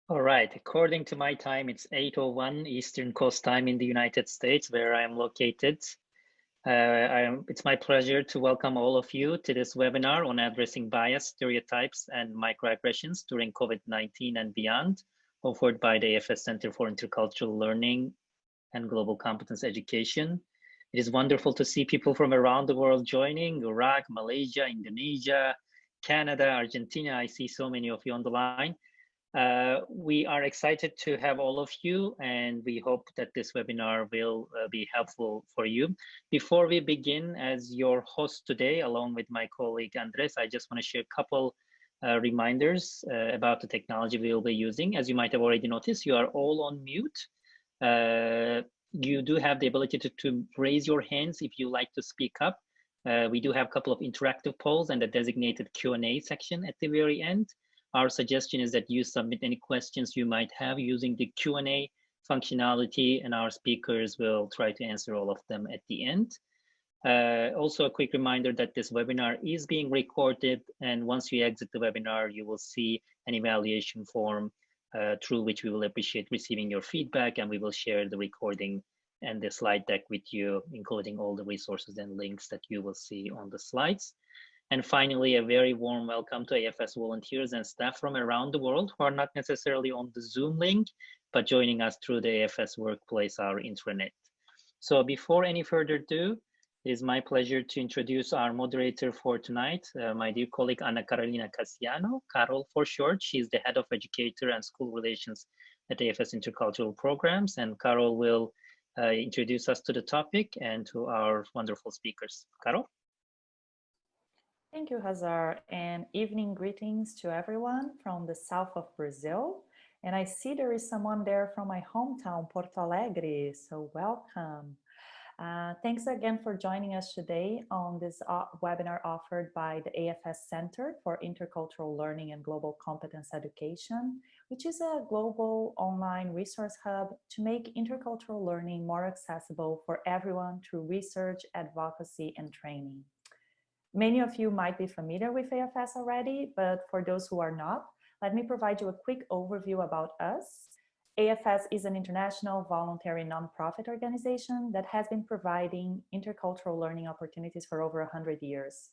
All right, according to my time, it's 8:01 Eastern Coast Time in the United States, where I am located. It's my pleasure to welcome all of you to this webinar on addressing bias, stereotypes, and microaggressions during COVID-19 and beyond, offered by the AFS Center for Intercultural Learning and Global Competence Education. It is wonderful to see people from around the world joining: Iraq, Malaysia, Indonesia, Canada, Argentina. I see so many of you on the line. We are excited to have all of you, and we hope that this webinar will be helpful for you. Before we begin, as your host today, along with my colleague Andres, I just want to share a couple reminders about the technology we will be using. As you might have already noticed, you are all on mute. You do have the ability to raise your hands if you like to speak up. We do have a couple of interactive polls and a designated Q&A section at the very end. Our suggestion is that you submit any questions you might have using the Q&A functionality, and our speakers will try to answer all of them at the end. Also, a quick reminder that this webinar is being recorded, and once you exit the webinar, you will see an evaluation form through which we will appreciate receiving your feedback, and we will share the recording and the slide deck with you, including all the resources and links that you will see on the slides. And finally, a very warm welcome to AFS volunteers and staff from around the world who are not necessarily on the Zoom link, but joining us through the AFS Workplace, our intranet. So before any further ado, it is my pleasure to introduce our moderator for tonight, my dear colleague, Ana Carolina Casiano, Carol for short. She's the head of educator and school relations at AFS Intercultural Programs, and Carol will introduce us to the topic and to our wonderful speakers. Carol? Thank you, Hazar, and evening greetings to everyone from the south of Brazil. And I see there is someone there from my hometown, Porto Alegre, so welcome. Thanks again for joining us today on this webinar offered by the AFS Center for Intercultural Learning and Global Competence Education, which is a global online resource hub to make intercultural learning more accessible for everyone through research, advocacy, and training. Many of you might be familiar with AFS already, but for those who are not, let me provide you a quick overview about us. AFS is an international voluntary nonprofit organization that has been providing intercultural learning opportunities for over 100 years.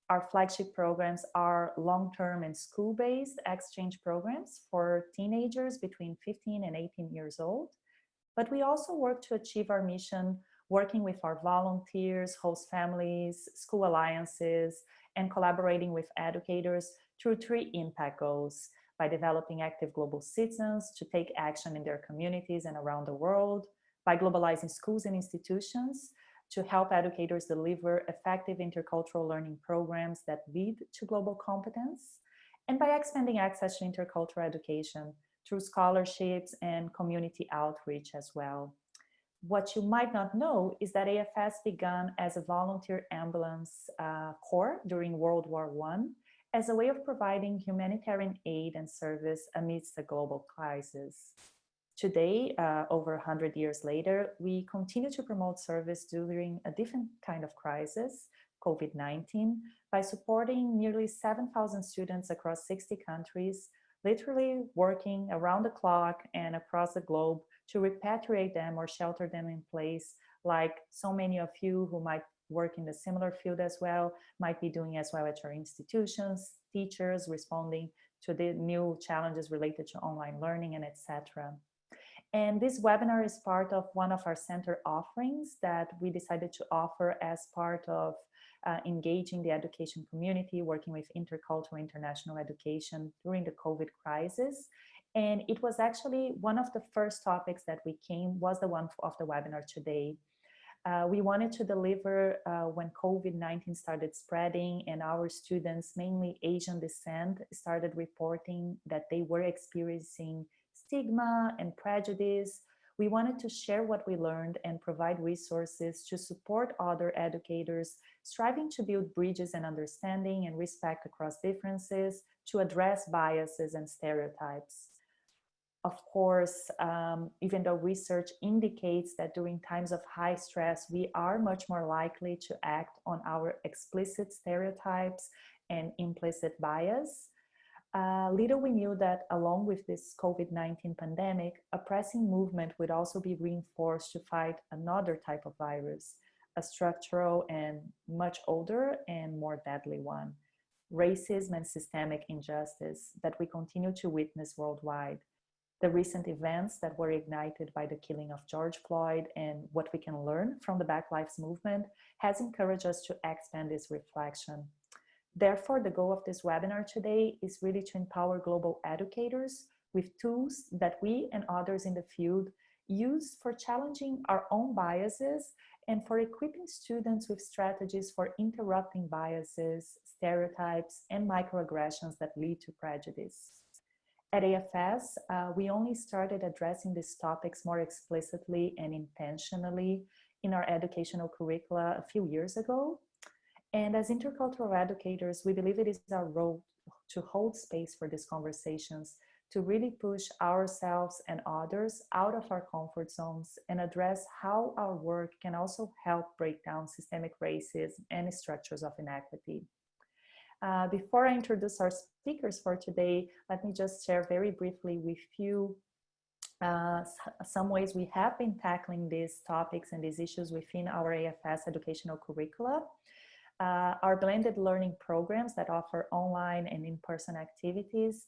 Our flagship programs are long-term and school-based exchange programs for teenagers between 15 and 18 years old. But we also work to achieve our mission working with our volunteers, host families, school alliances, and collaborating with educators through 3 impact goals: by developing active global citizens to take action in their communities and around the world, by globalizing schools and institutions to help educators deliver effective intercultural learning programs that lead to global competence, and by expanding access to intercultural education through scholarships and community outreach as well. What you might not know is that AFS began as a volunteer ambulance corps during World War I as a way of providing humanitarian aid and service amidst a global crisis. Today, over 100 years later, we continue to promote service during a different kind of crisis, COVID-19, by supporting nearly 7,000 students across 60 countries, literally working around the clock and across the globe to repatriate them or shelter them in place, like so many of you who might work in the similar field as well, might be doing as well at your institutions, teachers responding to the new challenges related to online learning and etc. And this webinar is part of one of our center offerings that we decided to offer as part of engaging the education community, working with intercultural international education during the COVID crisis. And it was actually one of the first topics that was the one of the webinar today. We wanted to deliver when COVID-19 started spreading and our students, mainly Asian descent, started reporting that they were experiencing stigma and prejudice. We wanted to share what we learned and provide resources to support other educators striving to build bridges and understanding and respect across differences to address biases and stereotypes. Of course, even though research indicates that during times of high stress, we are much more likely to act on our explicit stereotypes and implicit bias, Little we knew that along with this COVID-19 pandemic, a pressing movement would also be reinforced to fight another type of virus, a structural and much older and more deadly one, racism and systemic injustice that we continue to witness worldwide. The recent events that were ignited by the killing of George Floyd and what we can learn from the Black Lives Movement has encouraged us to expand this reflection. Therefore, the goal of this webinar today is really to empower global educators with tools that we and others in the field use for challenging our own biases and for equipping students with strategies for interrupting biases, stereotypes, and microaggressions that lead to prejudice. At AFS, we only started addressing these topics more explicitly and intentionally in our educational curricula a few years ago. And as intercultural educators, we believe it is our role to hold space for these conversations, to really push ourselves and others out of our comfort zones and address how our work can also help break down systemic racism and structures of inequity. Before I introduce our speakers for today, let me just share very briefly with you some ways we have been tackling these topics and these issues within our AFS educational curricula. Our blended learning programs that offer online and in-person activities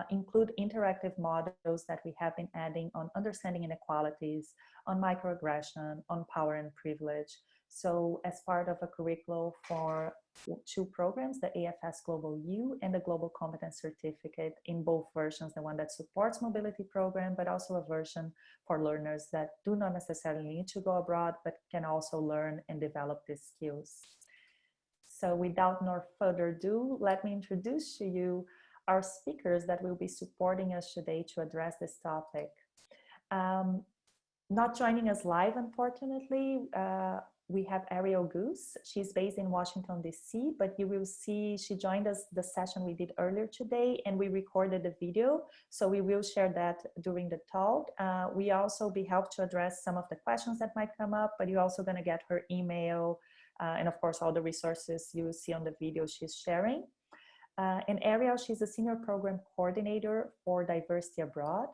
include interactive modules that we have been adding on understanding inequalities, on microaggression, on power and privilege. So as part of a curriculum for two programs, the AFS Global U and the Global Competence Certificate, in both versions, the one that supports mobility program, but also a version for learners that do not necessarily need to go abroad, but can also learn and develop these skills. So without no further ado, let me introduce to you our speakers that will be supporting us today to address this topic. Not joining us live, unfortunately, we have Ariel Goose. She's based in Washington, D.C., but you will see she joined us the session we did earlier today, and we recorded the video, so we will share that during the talk. We also be helped to address some of the questions that might come up, but you're also going to get her email, and of course, all the resources you will see on the video she's sharing. And Ariel, she's a senior program coordinator for Diversity Abroad,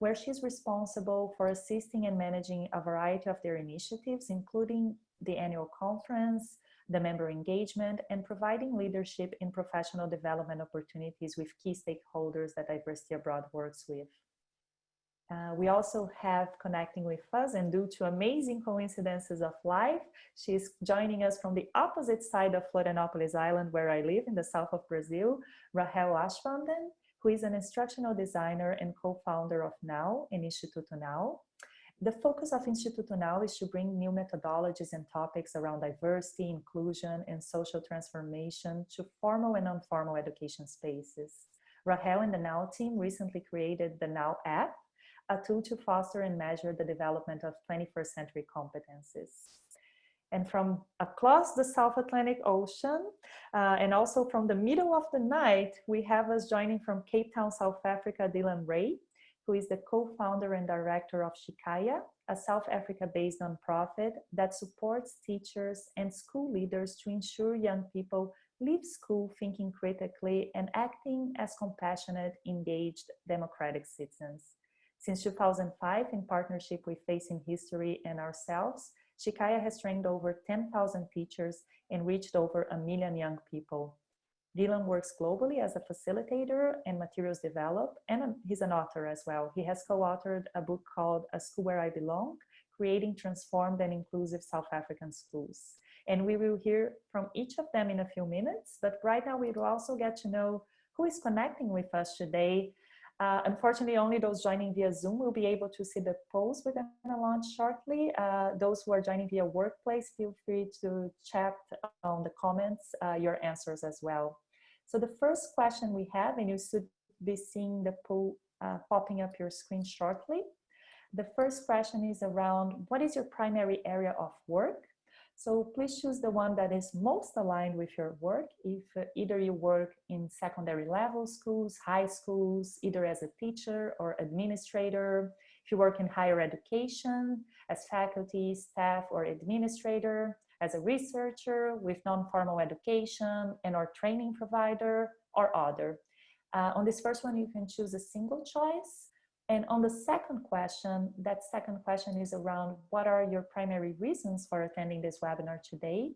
where she's responsible for assisting and managing a variety of their initiatives, including the annual conference, the member engagement, and providing leadership in professional development opportunities with key stakeholders that Diversity Abroad works with. We also have connecting with us, and due to amazing coincidences of life, she's joining us from the opposite side of Florianópolis Island, where I live in the south of Brazil, Rahel Ashwanden, who is an instructional designer and co-founder of NOW, Instituto NOW. The focus of Instituto NOW is to bring new methodologies and topics around diversity, inclusion, and social transformation to formal and non-formal education spaces. Rahel and the NOW team recently created the NOW app, a tool to foster and measure the development of 21st century competencies. And from across the South Atlantic Ocean, and also from the middle of the night, we have us joining from Cape Town, South Africa, Dylan Ray, who is the co-founder and director of Sikhaya, a South Africa-based nonprofit that supports teachers and school leaders to ensure young people leave school thinking critically and acting as compassionate, engaged, democratic citizens. Since 2005, in partnership with Facing History and ourselves, Sikhaya has trained over 10,000 teachers and reached over 1 million young people. Dylan works globally as a facilitator and materials developer, and he's an author as well. He has co-authored a book called A School Where I Belong, Creating Transformed and Inclusive South African Schools. And we will hear from each of them in a few minutes, but right now we will also get to know who is connecting with us today. Unfortunately, only those joining via Zoom will be able to see the post we're going to launch shortly. Those who are joining via Workplace, feel free to chat on the comments your answers as well. So the first question we have, and you should be seeing the poll popping up your screen shortly. The first question is around, what is your primary area of work? So please choose the one that is most aligned with your work. If either you work in secondary level schools, high schools, either as a teacher or administrator, if you work in higher education, as faculty, staff, or administrator, as a researcher with non-formal education and or training provider, or other. On this first one, you can choose a single choice. And on the second question, that second question is around what are your primary reasons for attending this webinar today?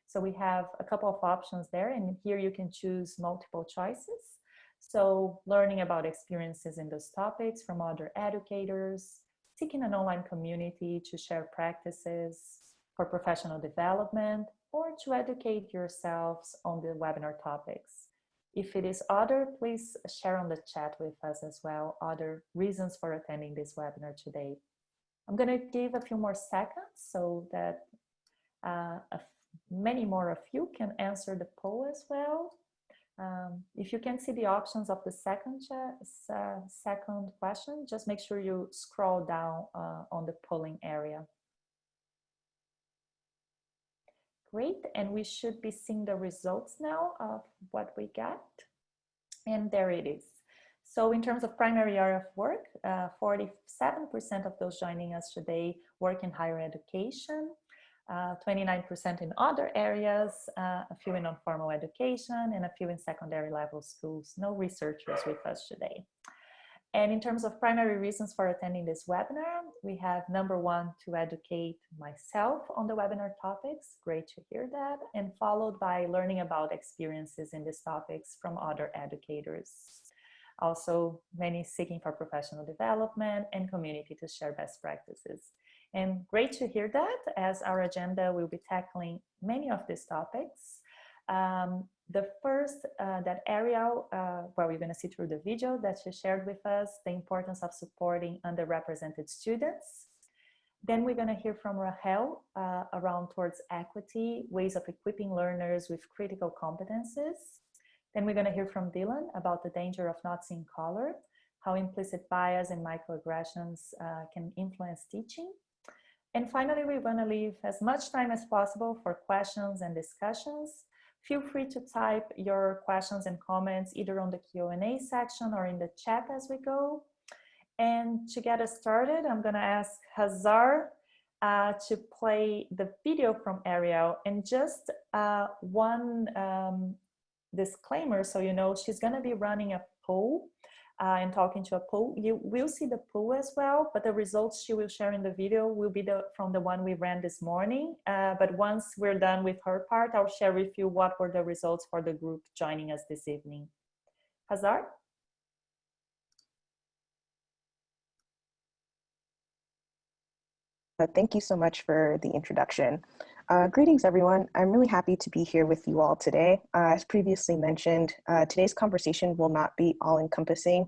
So we have a couple of options there, and here you can choose multiple choices. So learning about experiences in those topics from other educators, seeking an online community to share practices for professional development, or to educate yourselves on the webinar topics. If it is other, please share on the chat with us as well, other reasons for attending this webinar today. I'm going to give a few more seconds so that many more of you can answer the poll as well. If you can see the options of the second question, just make sure you scroll down on the polling area. Great, and we should be seeing the results now of what we got. And there it is. So in terms of primary area of work, 47% of those joining us today work in higher education, 29% in other areas, a few in non-formal education, and a few in secondary level schools. No researchers with us today. And in terms of primary reasons for attending this webinar, we have number one, to educate myself on the webinar topics. Great to hear that. And followed by learning about experiences in these topics from other educators. Also, many seeking for professional development and community to share best practices. And great to hear that, as our agenda will be tackling many of these topics. The first, that Ariel, where we're going to see through the video that she shared with us, the importance of supporting underrepresented students. Then we're going to hear from Rahel around towards equity, ways of equipping learners with critical competences. Then we're going to hear from Dylan about the danger of not seeing color, how implicit bias and microaggressions can influence teaching. And finally, we're going to leave as much time as possible for questions and discussions. Feel free to type your questions and comments either on the Q&A section or in the chat as we go. And to get us started, I'm going to ask Hazar to play the video from Ariel. And just one disclaimer, so you know, she's going to be running a poll and talking to a poll. You will see the poll as well, but the results she will share in the video will be from the one we ran this morning. But once we're done with her part, I'll share with you what were the results for the group joining us this evening. Hazar? Thank you so much for the introduction. Greetings, everyone. I'm really happy to be here with you all today. As previously mentioned, today's conversation will not be all-encompassing,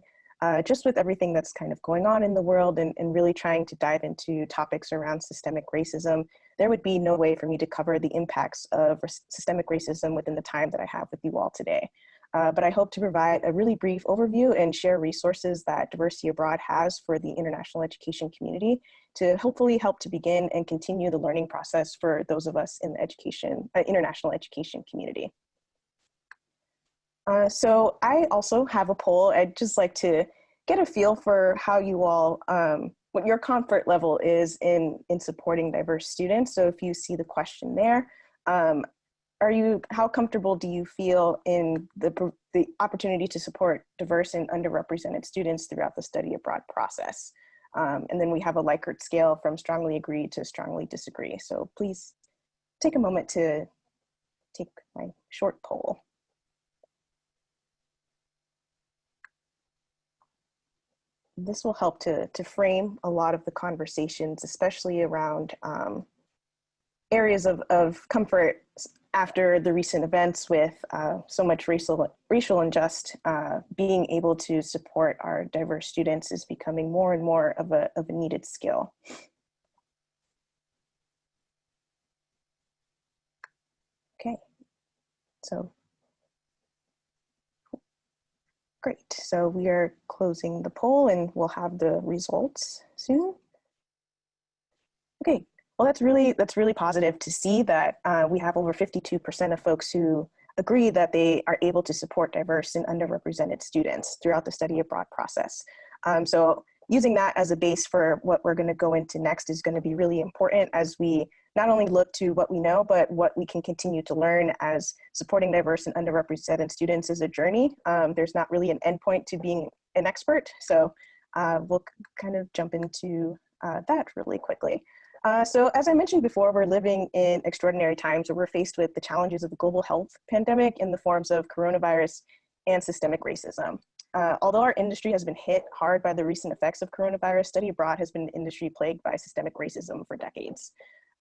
just with everything that's kind of going on in the world and really trying to dive into topics around systemic racism. There would be no way for me to cover the impacts of systemic racism within the time that I have with you all today. But I hope to provide a really brief overview and share resources that Diversity Abroad has for the international education community to hopefully help to begin and continue the learning process for those of us in the international education community. So I also have a poll. I'd just like to get a feel for how you all, what your comfort level is in supporting diverse students. So if you see the question there, how comfortable do you feel in the opportunity to support diverse and underrepresented students throughout the study abroad process? And then we have a Likert scale from strongly agree to strongly disagree. So please take a moment to take my short poll. This will help to frame a lot of the conversations, especially around areas of comfort after the recent events with so much racial unjust. Being able to support our diverse students is becoming more and more of a needed skill. Okay, so great. So we are closing the poll and we'll have the results soon. Okay. Well, that's really positive to see that we have over 52% of folks who agree that they are able to support diverse and underrepresented students throughout the study abroad process. So using that as a base for what we're going to go into next is going to be really important as we not only look to what we know, but what we can continue to learn, as supporting diverse and underrepresented students is a journey. There's not really an endpoint to being an expert. So we'll kind of jump into that really quickly. So as I mentioned before, we're living in extraordinary times where we're faced with the challenges of the global health pandemic in the forms of coronavirus and systemic racism. Although our industry has been hit hard by the recent effects of coronavirus, study abroad has been an industry plagued by systemic racism for decades.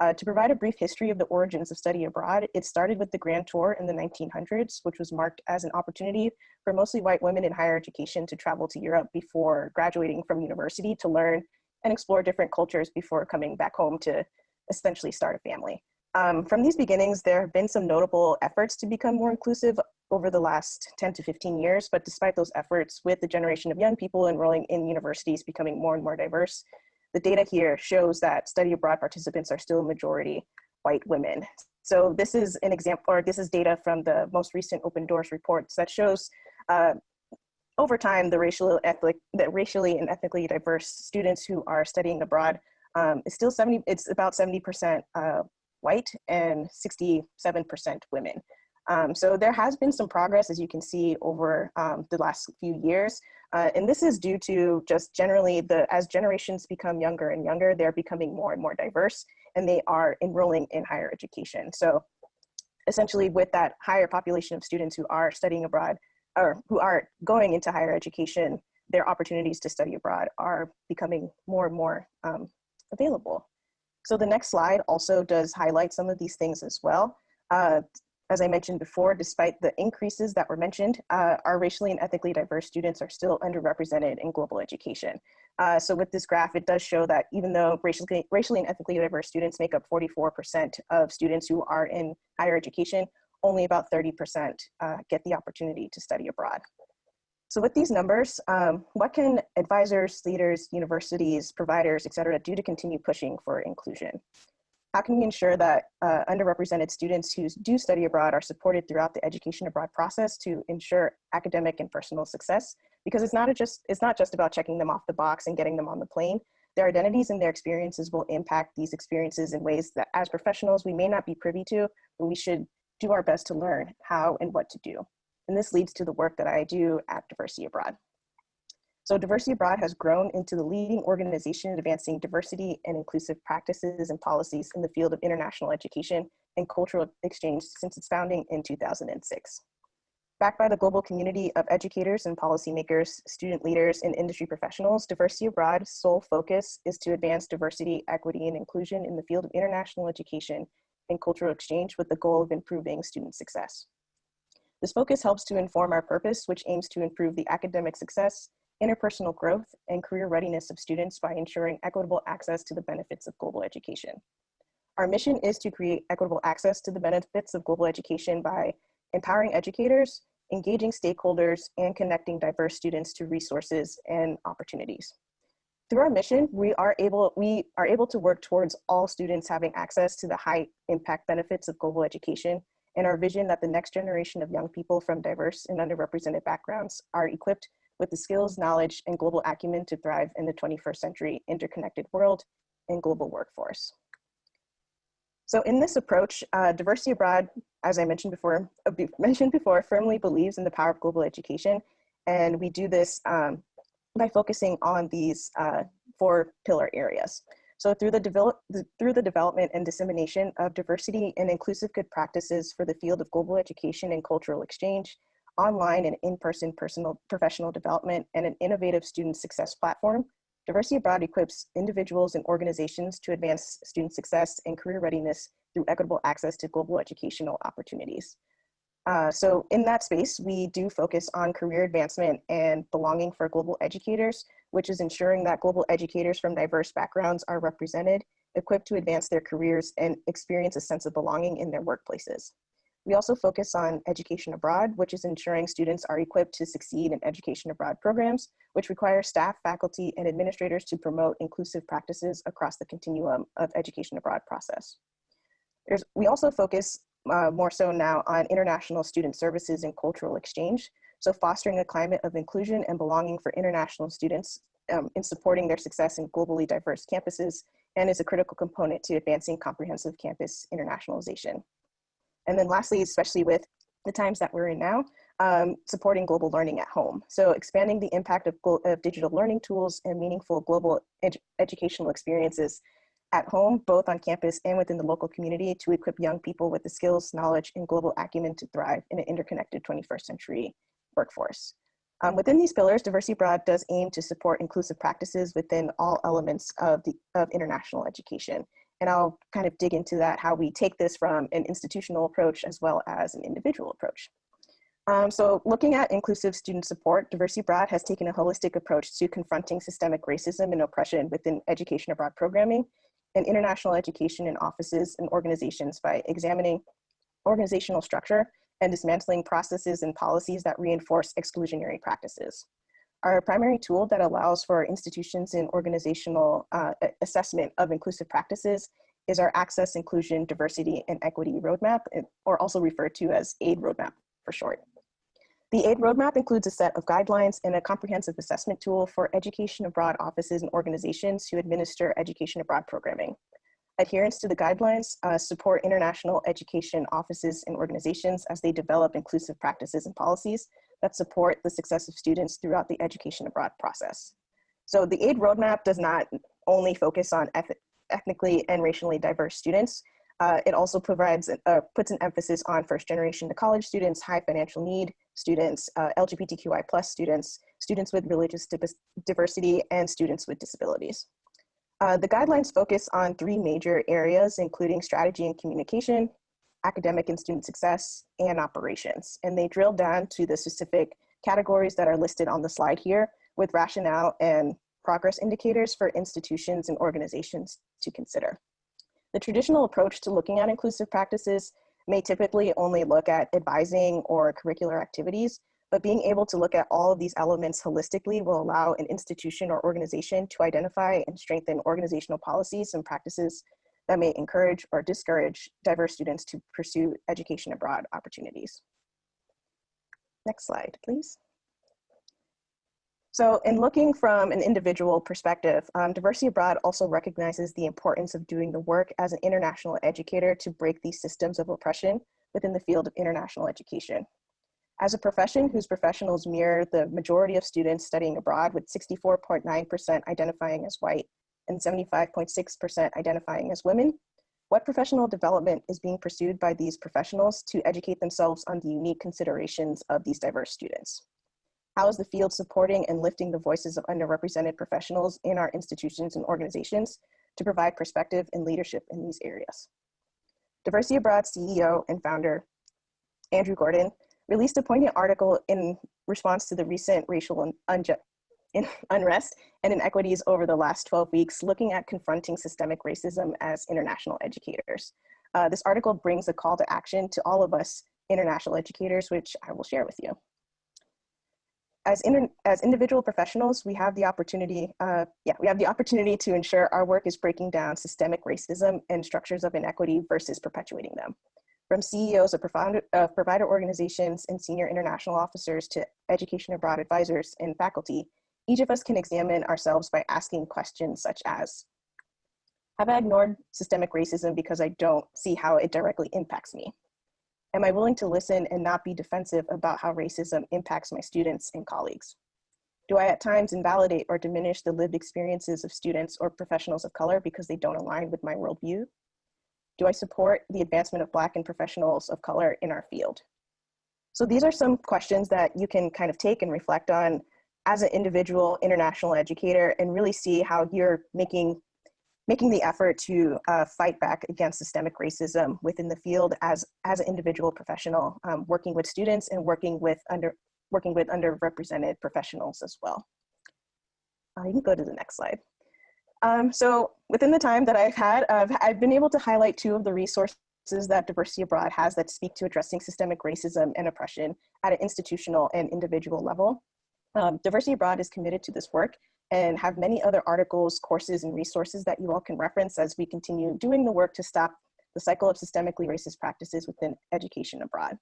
To provide a brief history of the origins of study abroad, it started with the Grand Tour in the 1900s, which was marked as an opportunity for mostly white women in higher education to travel to Europe before graduating from university to learn and explore different cultures before coming back home to essentially start a family. From these beginnings, there have been some notable efforts to become more inclusive over the last 10 to 15 years, but despite those efforts, with the generation of young people enrolling in universities becoming more and more diverse, the data here shows that study abroad participants are still a majority white women. So this is an example, or this is data from the most recent Open Doors reports that shows over time, the racially and ethnically diverse students who are studying abroad is still it's about 70% white and 67% women. So there has been some progress, as you can see, over the last few years. And this is due to just generally as generations become younger and younger, they're becoming more and more diverse, and they are enrolling in higher education. So essentially, with that higher population of students who are studying abroad, or who are going into higher education, their opportunities to study abroad are becoming more and more available. So the next slide also does highlight some of these things as well. As I mentioned before, despite the increases that were mentioned, our racially and ethnically diverse students are still underrepresented in global education. So with this graph, it does show that even though racially and ethnically diverse students make up 44% of students who are in higher education, only about 30% get the opportunity to study abroad. So with these numbers, what can advisors, leaders, universities, providers, et cetera, do to continue pushing for inclusion? How can we ensure that underrepresented students who do study abroad are supported throughout the education abroad process to ensure academic and personal success? Because it's not just about checking them off the box and getting them on the plane. Their identities and their experiences will impact these experiences in ways that as professionals we may not be privy to, but we should do our best to learn how and what to do. And this leads to the work that I do at Diversity Abroad. So Diversity Abroad has grown into the leading organization advancing diversity and inclusive practices and policies in the field of international education and cultural exchange since its founding in 2006. Backed by the global community of educators and policymakers, student leaders, and industry professionals, Diversity Abroad's sole focus is to advance diversity, equity, and inclusion in the field of international education and cultural exchange with the goal of improving student success. This focus helps to inform our purpose, which aims to improve the academic success, interpersonal growth, and career readiness of students by ensuring equitable access to the benefits of global education. Our mission is to create equitable access to the benefits of global education by empowering educators, engaging stakeholders, and connecting diverse students to resources and opportunities. Through our mission, we are able to work towards all students having access to the high impact benefits of global education, and our vision that the next generation of young people from diverse and underrepresented backgrounds are equipped with the skills, knowledge, and global acumen to thrive in the 21st century interconnected world and global workforce. So in this approach, Diversity Abroad, as I mentioned before, firmly believes in the power of global education. And we do this by focusing on these 4 pillar areas. So through the development and dissemination of diversity and inclusive good practices for the field of global education and cultural exchange, online and in-person professional development, and an innovative student success platform, Diversity Abroad equips individuals and organizations to advance student success and career readiness through equitable access to global educational opportunities. So in that space, we do focus on career advancement and belonging for global educators, which is ensuring that global educators from diverse backgrounds are represented, equipped to advance their careers, and experience a sense of belonging in their workplaces. We also focus on education abroad, which is ensuring students are equipped to succeed in education abroad programs, which require staff, faculty, and administrators to promote inclusive practices across the continuum of education abroad process. We also focus more so now on international student services and cultural exchange. So fostering a climate of inclusion and belonging for international students in supporting their success in globally diverse campuses and is a critical component to advancing comprehensive campus internationalization. And then lastly, especially with the times that we're in now, supporting global learning at home. So expanding the impact of digital learning tools and meaningful global educational experiences at home, both on campus and within the local community, to equip young people with the skills, knowledge, and global acumen to thrive in an interconnected 21st century workforce. Within these pillars, Diversity Abroad does aim to support inclusive practices within all elements of international education. And I'll kind of dig into that, how we take this from an institutional approach as well as an individual approach. So looking at inclusive student support, Diversity Abroad has taken a holistic approach to confronting systemic racism and oppression within education abroad programming and international education in offices and organizations by examining organizational structure and dismantling processes and policies that reinforce exclusionary practices. Our primary tool that allows for institutions in organizational assessment of inclusive practices is our Access, Inclusion, Diversity, and Equity Roadmap, or also referred to as AID Roadmap for short. The AID Roadmap includes a set of guidelines and a comprehensive assessment tool for education abroad offices and organizations who administer education abroad programming. Adherence to the guidelines support international education offices and organizations as they develop inclusive practices and policies that support the success of students throughout the education abroad process. So the AID Roadmap does not only focus on ethnically and racially diverse students. It also puts an emphasis on first generation to college students, high financial need students, LGBTQI+ students, students with religious diversity, and students with disabilities. The guidelines focus on three major areas, including strategy and communication, academic and student success, and operations. And they drill down to the specific categories that are listed on the slide here, with rationale and progress indicators for institutions and organizations to consider. The traditional approach to looking at inclusive practices may typically only look at advising or curricular activities, but being able to look at all of these elements holistically will allow an institution or organization to identify and strengthen organizational policies and practices that may encourage or discourage diverse students to pursue education abroad opportunities. Next slide, please. So in looking from an individual perspective, Diversity Abroad also recognizes the importance of doing the work as an international educator to break these systems of oppression within the field of international education. As a profession whose professionals mirror the majority of students studying abroad, with 64.9% identifying as white and 75.6% identifying as women, what professional development is being pursued by these professionals to educate themselves on the unique considerations of these diverse students? How is the field supporting and lifting the voices of underrepresented professionals in our institutions and organizations to provide perspective and leadership in these areas? Diversity Abroad CEO and founder, Andrew Gordon, released a poignant article in response to the recent racial unrest and inequities over the last 12 weeks, looking at confronting systemic racism as international educators. This article brings a call to action to all of us international educators, which I will share with you. As individual professionals, we have the opportunity, to ensure our work is breaking down systemic racism and structures of inequity versus perpetuating them. From CEOs of provider organizations and senior international officers to education abroad advisors and faculty, each of us can examine ourselves by asking questions such as, have I ignored systemic racism because I don't see how it directly impacts me? Am I willing to listen and not be defensive about how racism impacts my students and colleagues? Do I at times invalidate or diminish the lived experiences of students or professionals of color because they don't align with my worldview? Do I support the advancement of Black and professionals of color in our field? So these are some questions that you can kind of take and reflect on as an individual international educator and really see how you're making the effort to fight back against systemic racism within the field as an individual professional, working with students and working with underrepresented professionals as well. You can go to the next slide. So within the time that I've had, I've been able to highlight two of the resources that Diversity Abroad has that speak to addressing systemic racism and oppression at an institutional and individual level. Diversity Abroad is committed to this work and have many other articles, courses, and resources that you all can reference as we continue doing the work to stop the cycle of systemically racist practices within education abroad.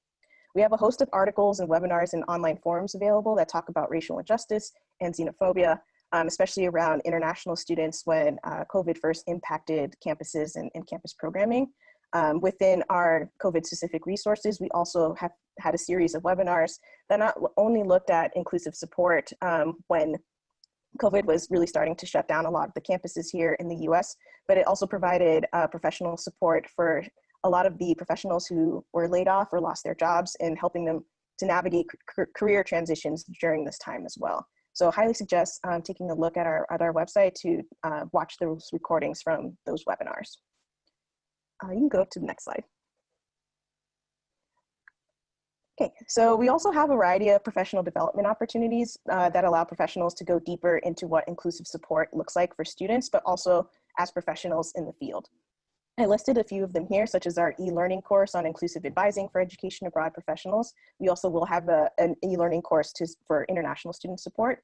We have a host of articles and webinars and online forums available that talk about racial injustice and xenophobia, especially around international students when COVID first impacted campuses and campus programming. Within our COVID-specific resources, we also have had a series of webinars that not only looked at inclusive support when COVID was really starting to shut down a lot of the campuses here in the US, but it also provided professional support for a lot of the professionals who were laid off or lost their jobs, and helping them to navigate career transitions during this time as well. So I highly suggest taking a look at our website to watch those recordings from those webinars. You can go to the next slide. Okay, so we also have a variety of professional development opportunities that allow professionals to go deeper into what inclusive support looks like for students, but also as professionals in the field. I listed a few of them here, such as our e-learning course on inclusive advising for education abroad professionals. We also will have an e-learning course for international student support.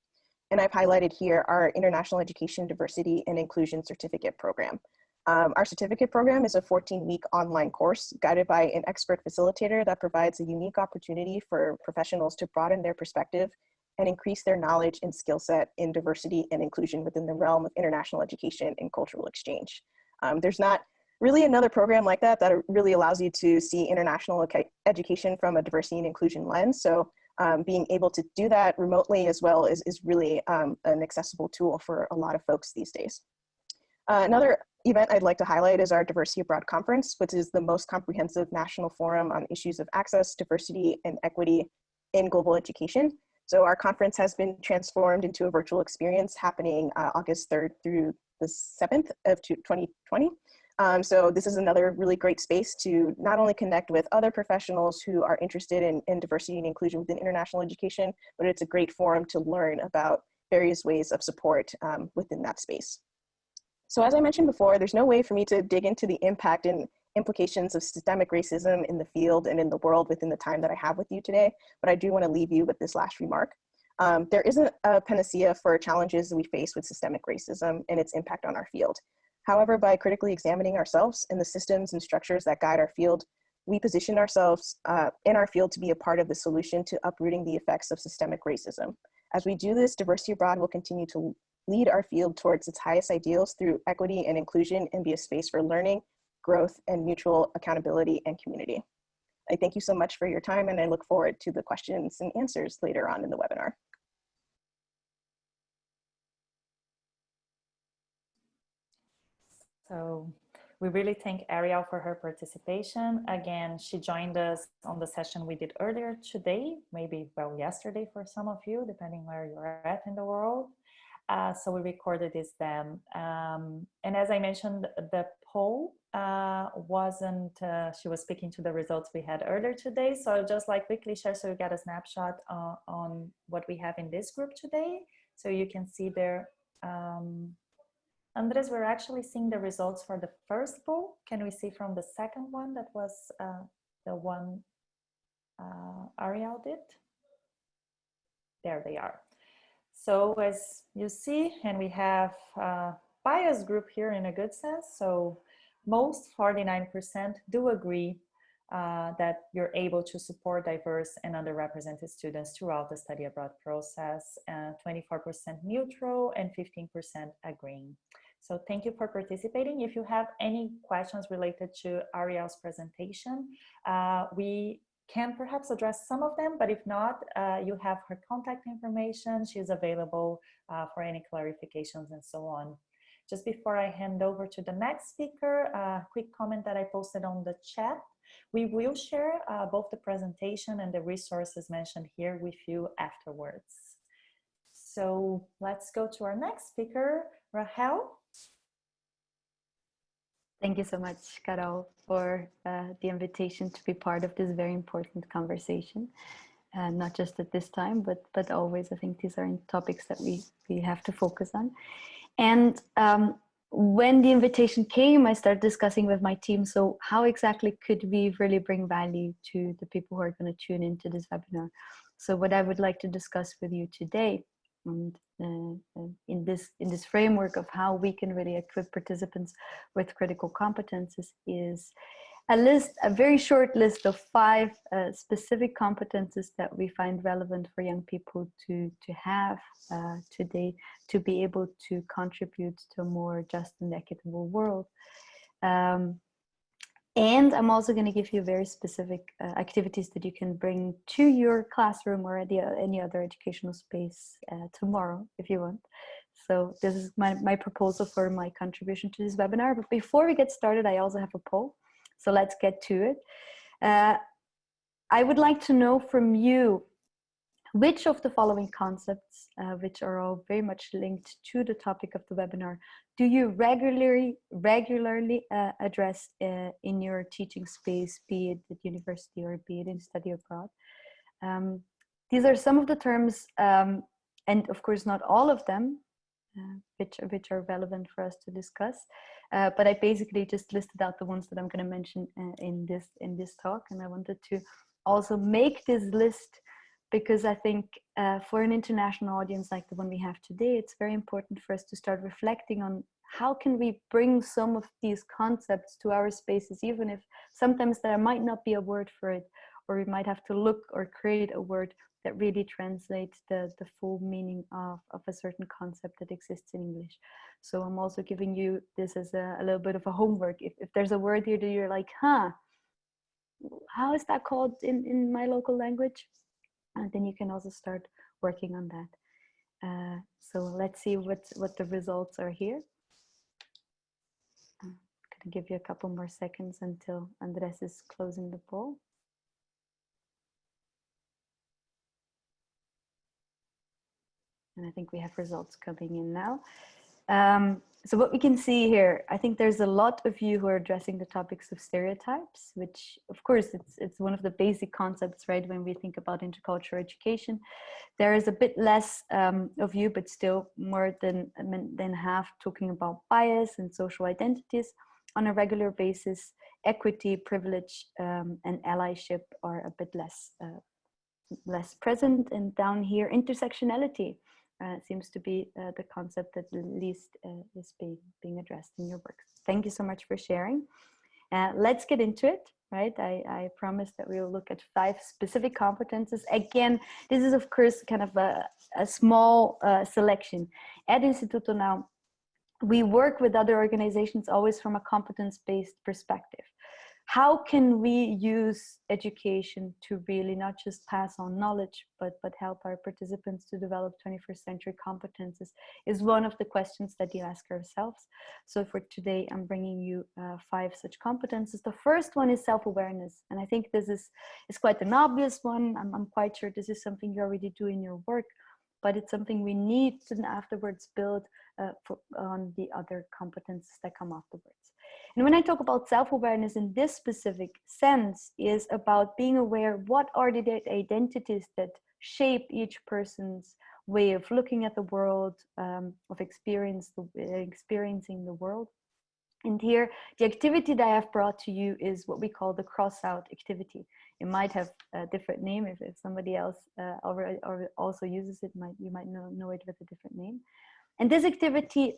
And I've highlighted here our International Education, Diversity, and Inclusion Certificate Program. Our certificate program is a 14-week online course guided by an expert facilitator that provides a unique opportunity for professionals to broaden their perspective and increase their knowledge and skill set in diversity and inclusion within the realm of international education and cultural exchange. There's not really another program like that really allows you to see international education from a diversity and inclusion lens. So being able to do that remotely as well is really an accessible tool for a lot of folks these days. Another event I'd like to highlight is our Diversity Abroad Conference, which is the most comprehensive national forum on issues of access, diversity, and equity in global education. So our conference has been transformed into a virtual experience happening August 3rd through the 7th of 2020. So this is another really great space to not only connect with other professionals who are interested in diversity and inclusion within international education, but it's a great forum to learn about various ways of support within that space. So as I mentioned before, there's no way for me to dig into the impact and implications of systemic racism in the field and in the world within the time that I have with you today, but I do want to leave you with this last remark. There isn't a panacea for challenges that we face with systemic racism and its impact on our field. However, by critically examining ourselves and the systems and structures that guide our field, we position ourselves in our field to be a part of the solution to uprooting the effects of systemic racism. As we do this, Diversity Abroad will continue to lead our field towards its highest ideals through equity and inclusion, and be a space for learning, growth, and mutual accountability and community. I thank you so much for your time, and I look forward to the questions and answers later on in the webinar. So we really thank Ariel for her participation. Again, she joined us on the session we did earlier today, maybe, well, yesterday for some of you, depending where you're at in the world. So we recorded this then. And as I mentioned, the poll she was speaking to the results we had earlier today. So I'll just quickly share so you get a snapshot on what we have in this group today. So you can see there, Andres, we're actually seeing the results for the first poll. Can we see from the second one that was the one Ariel did? There they are. So as you see, and we have a bias group here in a good sense. So most 49% do agree that you're able to support diverse and underrepresented students throughout the study abroad process, 24% neutral, and 15% agreeing. So thank you for participating. If you have any questions related to Ariel's presentation, we can perhaps address some of them, but if not, you have her contact information. She's available for any clarifications and so on. Just before I hand over to the next speaker, a quick comment that I posted on the chat. We will share both the presentation and the resources mentioned here with you afterwards. So let's go to our next speaker, Rahel. Thank you so much, Carol, for the invitation to be part of this very important conversation. Not just at this time, but always. I think these are topics that we have to focus on. And when the invitation came, I started discussing with my team, so how exactly could we really bring value to the people who are going to tune into this webinar? So what I would like to discuss with you today, and in this framework of how we can really equip participants with critical competences, is a very short list of 5 specific competences that we find relevant for young people to have today, to be able to contribute to a more just and equitable world. And I'm also going to give you very specific activities that you can bring to your classroom or any other educational space tomorrow, if you want. So this is my proposal for my contribution to this webinar. But before we get started, I also have a poll. So let's get to it. I would like to know from you, which of the following concepts, which are all very much linked to the topic of the webinar, do you regularly address in your teaching space, be it at university or be it in study abroad? These are some of the terms, and of course not all of them, which are relevant for us to discuss. But I basically just listed out the ones that I'm going to mention in this talk, and I wanted to also make this list because I think for an international audience like the one we have today, it's very important for us to start reflecting on how can we bring some of these concepts to our spaces, even if sometimes there might not be a word for it, or we might have to look or create a word that really translates the full meaning of a certain concept that exists in English. So I'm also giving you this as a little bit of a homework. If there's a word here that you're like, huh, how is that called in my local language? And then you can also start working on that. So let's see what the results are here. I'm going to give you a couple more seconds until Andres is closing the poll. And I think we have results coming in now. So what we can see here, I think there's a lot of you who are addressing the topics of stereotypes, which of course it's one of the basic concepts, right? When we think about intercultural education, there is a bit less of you, but still more than half talking about bias and social identities on a regular basis. Equity, privilege, and allyship are a bit less present. And down here, intersectionality seems to be the concept that at least is being addressed in your work. Thank you so much for sharing. Let's get into it, right? I promised that we will look at 5 specific competences. Again, this is of course kind of a small selection. At Instituto NOW, we work with other organizations always from a competence-based perspective. How can we use education to really not just pass on knowledge, but help our participants to develop 21st century competences is one of the questions that you ask ourselves. So for today, I'm bringing you 5 such competences. The first one is self-awareness. And I think this is quite an obvious one. I'm quite sure this is something you already do in your work, but it's something we need to afterwards build on the other competences that come afterwards. And when I talk about self-awareness in this specific sense, is about being aware what are the identities that shape each person's way of looking at the world, of experiencing the world. And here, the activity that I have brought to you is what we call the Crossout Activity. It might have a different name if somebody else already also uses it. You might know it with a different name. And this activity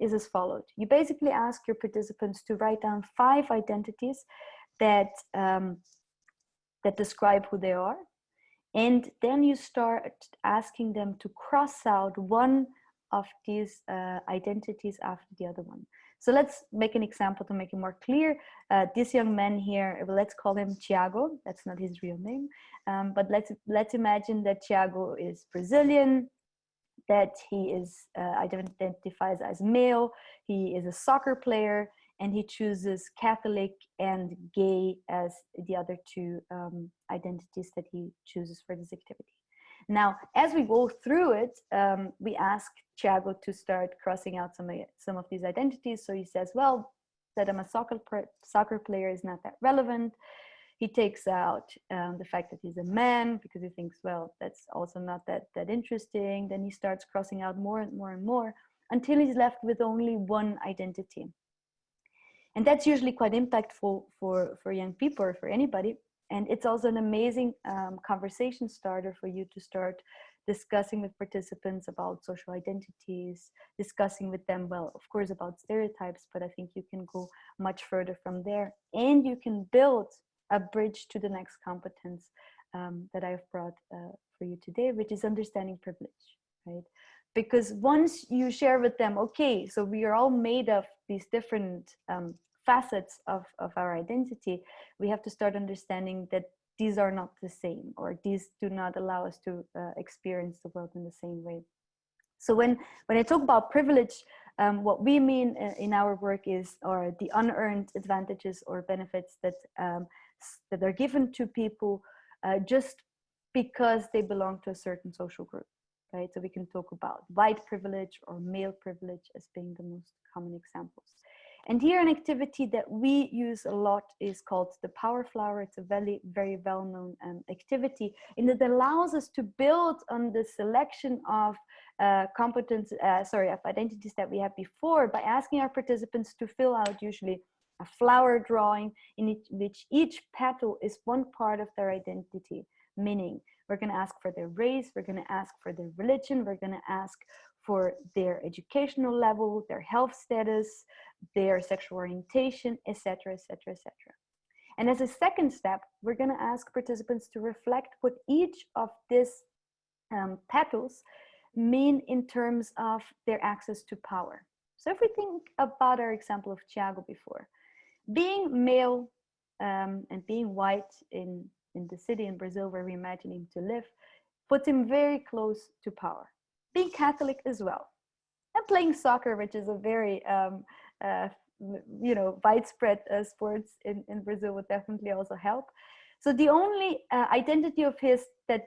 is as follows. You basically ask your participants to write down 5 identities that describe who they are. And then you start asking them to cross out one of these identities after the other one. So let's make an example to make it more clear. This young man here, let's call him Thiago. That's not his real name. But let's imagine that Thiago is Brazilian, that he identifies as male, he is a soccer player, and he chooses Catholic and gay as the other 2 identities that he chooses for this activity. Now, as we go through it, we ask Thiago to start crossing out some of these identities. So he says, well, that I'm a soccer player is not that relevant. He takes out the fact that he's a man because he thinks, well, that's also not that interesting. Then he starts crossing out more and more and more until he's left with only one identity. And that's usually quite impactful for young people or for anybody. And it's also an amazing conversation starter for you to start discussing with participants about social identities, discussing with them, well, of course, about stereotypes, but I think you can go much further from there, and you can build a bridge to the next competence that I've brought for you today, which is understanding privilege, right? Because once you share with them, okay, so we are all made of these different facets of our identity, we have to start understanding that these are not the same, or these do not allow us to experience the world in the same way. So when I talk about privilege, what we mean in our work is, or the unearned advantages or benefits that that are given to people just because they belong to a certain social group. Right? So we can talk about white privilege or male privilege as being the most common examples. And here an activity that we use a lot is called the Power Flower. It's a very, very well-known activity, and it allows us to build on the selection of of identities that we had before by asking our participants to fill out usually a flower drawing in which each petal is one part of their identity, meaning we're going to ask for their race, we're going to ask for their religion, we're going to ask for their educational level, their health status, their sexual orientation, etc., etc., etc. And as a second step, we're going to ask participants to reflect what each of these petals mean in terms of their access to power. So if we think about our example of Thiago before, being male and being white in the city in Brazil where we imagine him to live, puts him very close to power. Being Catholic as well. And playing soccer, which is a very, widespread sports in Brazil, would definitely also help. So the only identity of his that,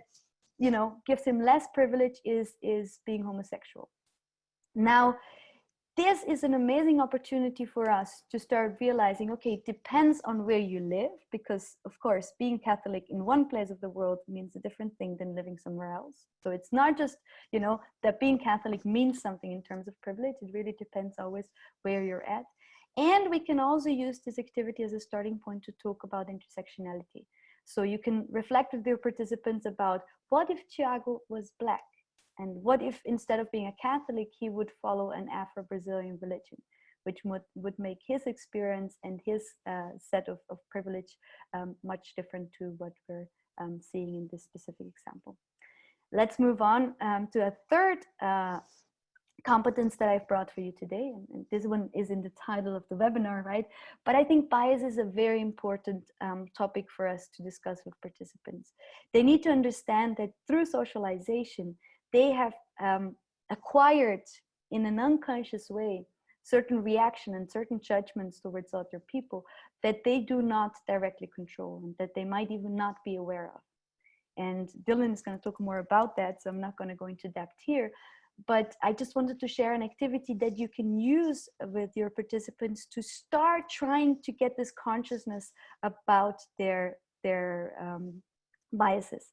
gives him less privilege is being homosexual. Now, this is an amazing opportunity for us to start realizing, okay, it depends on where you live, because of course, being Catholic in one place of the world means a different thing than living somewhere else. So it's not just, that being Catholic means something in terms of privilege. It really depends always where you're at. And we can also use this activity as a starting point to talk about intersectionality. So you can reflect with your participants about, what if Thiago was Black? And what if instead of being a Catholic, he would follow an Afro-Brazilian religion, which would make his experience and his set of privilege much different to what we're seeing in this specific example. Let's move on to a third competence that I've brought for you today. And this one is in the title of the webinar, right? But I think bias is a very important topic for us to discuss with participants. They need to understand that through socialization, they have acquired in an unconscious way certain reaction and certain judgments towards other people that they do not directly control and that they might even not be aware of. And Dylan is going to talk more about that, so I'm not going to go into depth here. But I just wanted to share an activity that you can use with your participants to start trying to get this consciousness about their biases.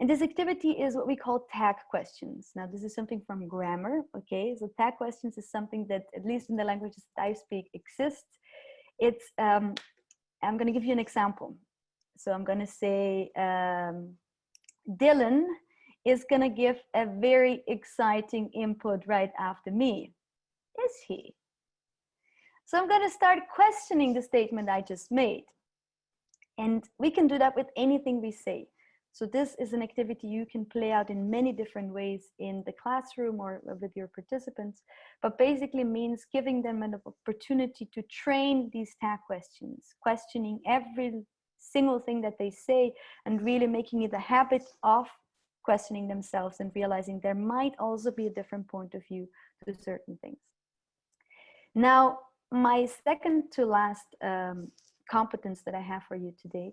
And this activity is what we call tag questions. Now, this is something from grammar, okay? So tag questions is something that, at least in the languages that I speak, exists. It's, I'm gonna give you an example. So I'm gonna say, Dylan is gonna give a very exciting input right after me. Is he? So I'm gonna start questioning the statement I just made. And we can do that with anything we say. So this is an activity you can play out in many different ways in the classroom or with your participants, but basically means giving them an opportunity to train these tag questions, questioning every single thing that they say and really making it a habit of questioning themselves and realizing there might also be a different point of view to certain things. Now, my second to last competence that I have for you today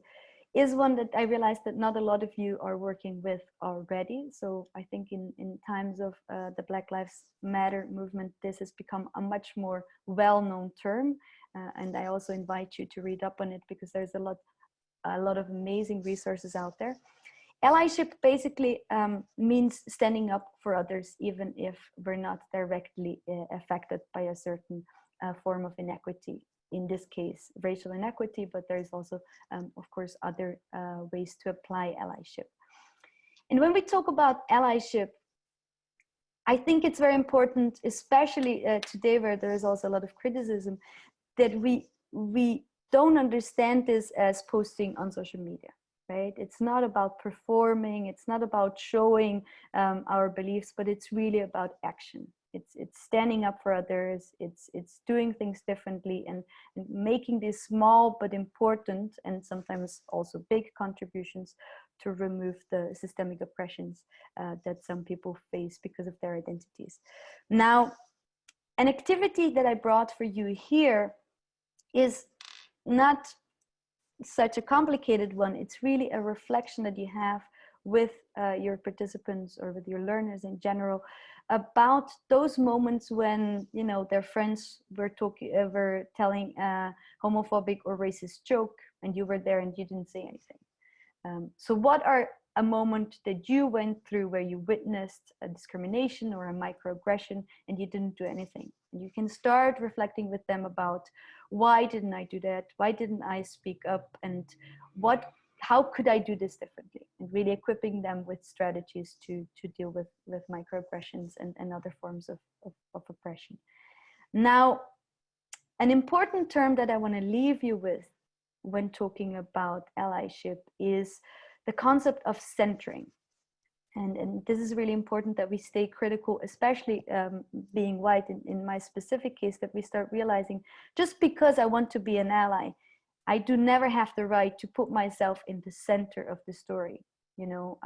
is one that I realized that not a lot of you are working with already. So I think in times of the Black Lives Matter movement, this has become a much more well-known term. And I also invite you to read up on it because there's a lot of amazing resources out there. Allyship basically means standing up for others, even if we're not directly affected by a certain form of inequity. In this case, racial inequity, but there is also, of course, other ways to apply allyship. And when we talk about allyship, I think it's very important, especially today where there is also a lot of criticism, that we don't understand this as posting on social media, right? It's not about performing, it's not about showing our beliefs, but it's really about action. It's standing up for others, it's doing things differently, and making these small but important and sometimes also big contributions to remove the systemic oppressions that some people face because of their identities. Now, an activity that I brought for you here is not such a complicated one. It's really a reflection that you have with your participants or with your learners in general about those moments when, you know, their friends were telling a homophobic or racist joke and you were there and you didn't say anything. So what are a moment that you went through where you witnessed a discrimination or a microaggression and you didn't do anything? And you can start reflecting with them about, why didn't I do that? Why didn't I speak up? And how could I do this differently? And really equipping them with strategies to deal with microaggressions and other forms of oppression. Now, an important term that I want to leave you with when talking about allyship is the concept of centering. And this is really important, that we stay critical, especially being white in my specific case, that we start realizing, just because I want to be an ally, I do never have the right to put myself in the center of the story. You know,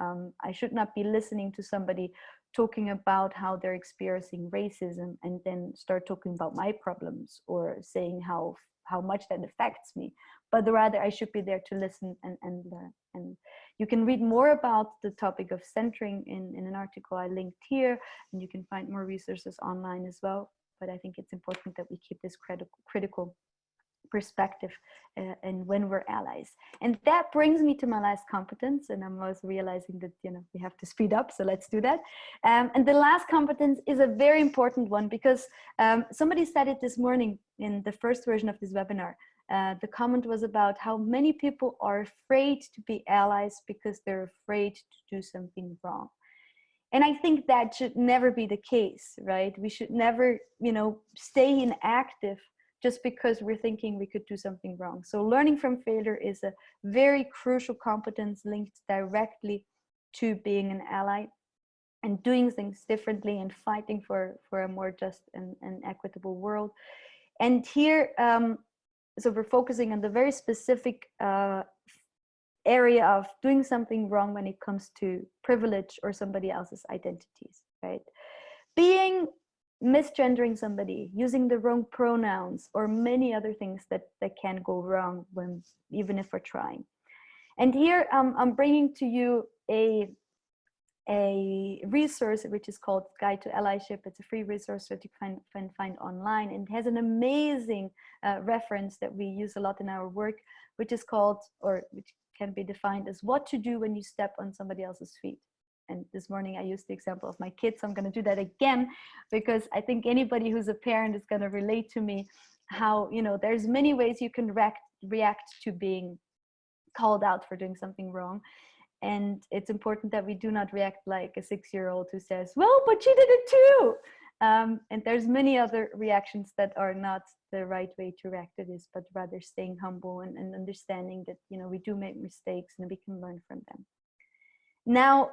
I should not be listening to somebody talking about how they're experiencing racism and then start talking about my problems or saying how much that affects me, but rather I should be there to listen and learn. And you can read more about the topic of centering in an article I linked here, and you can find more resources online as well. But I think it's important that we keep this critical perspective and when we're allies. And that brings me to my last competence, and I'm also realizing that, you know, we have to speed up, so let's do that. And the last competence is a very important one, because somebody said it this morning in the first version of this webinar. The comment was about how many people are afraid to be allies because they're afraid to do something wrong. And I think that should never be the case, right? We should never, you know, stay inactive just because we're thinking we could do something wrong. So learning from failure is a very crucial competence linked directly to being an ally and doing things differently and fighting for a more just and equitable world. And here, so we're focusing on the very specific area of doing something wrong when it comes to privilege or somebody else's identities, right? Misgendering somebody, using the wrong pronouns, or many other things that can go wrong even if we're trying. And here I'm bringing to you a resource which is called Guide to Allyship. It's a free resource that you can find online, and it has an amazing reference that we use a lot in our work, which is called, or which can be defined as, what to do when you step on somebody else's feet. And this morning I used the example of my kids, so I'm going to do that again, because I think anybody who's a parent is going to relate to me how, you know, there's many ways you can react to being called out for doing something wrong. And it's important that we do not react like a 6-year-old who says, well, but she did it too. And there's many other reactions that are not the right way to react to this, but rather staying humble and understanding that, you know, we do make mistakes and we can learn from them. Now,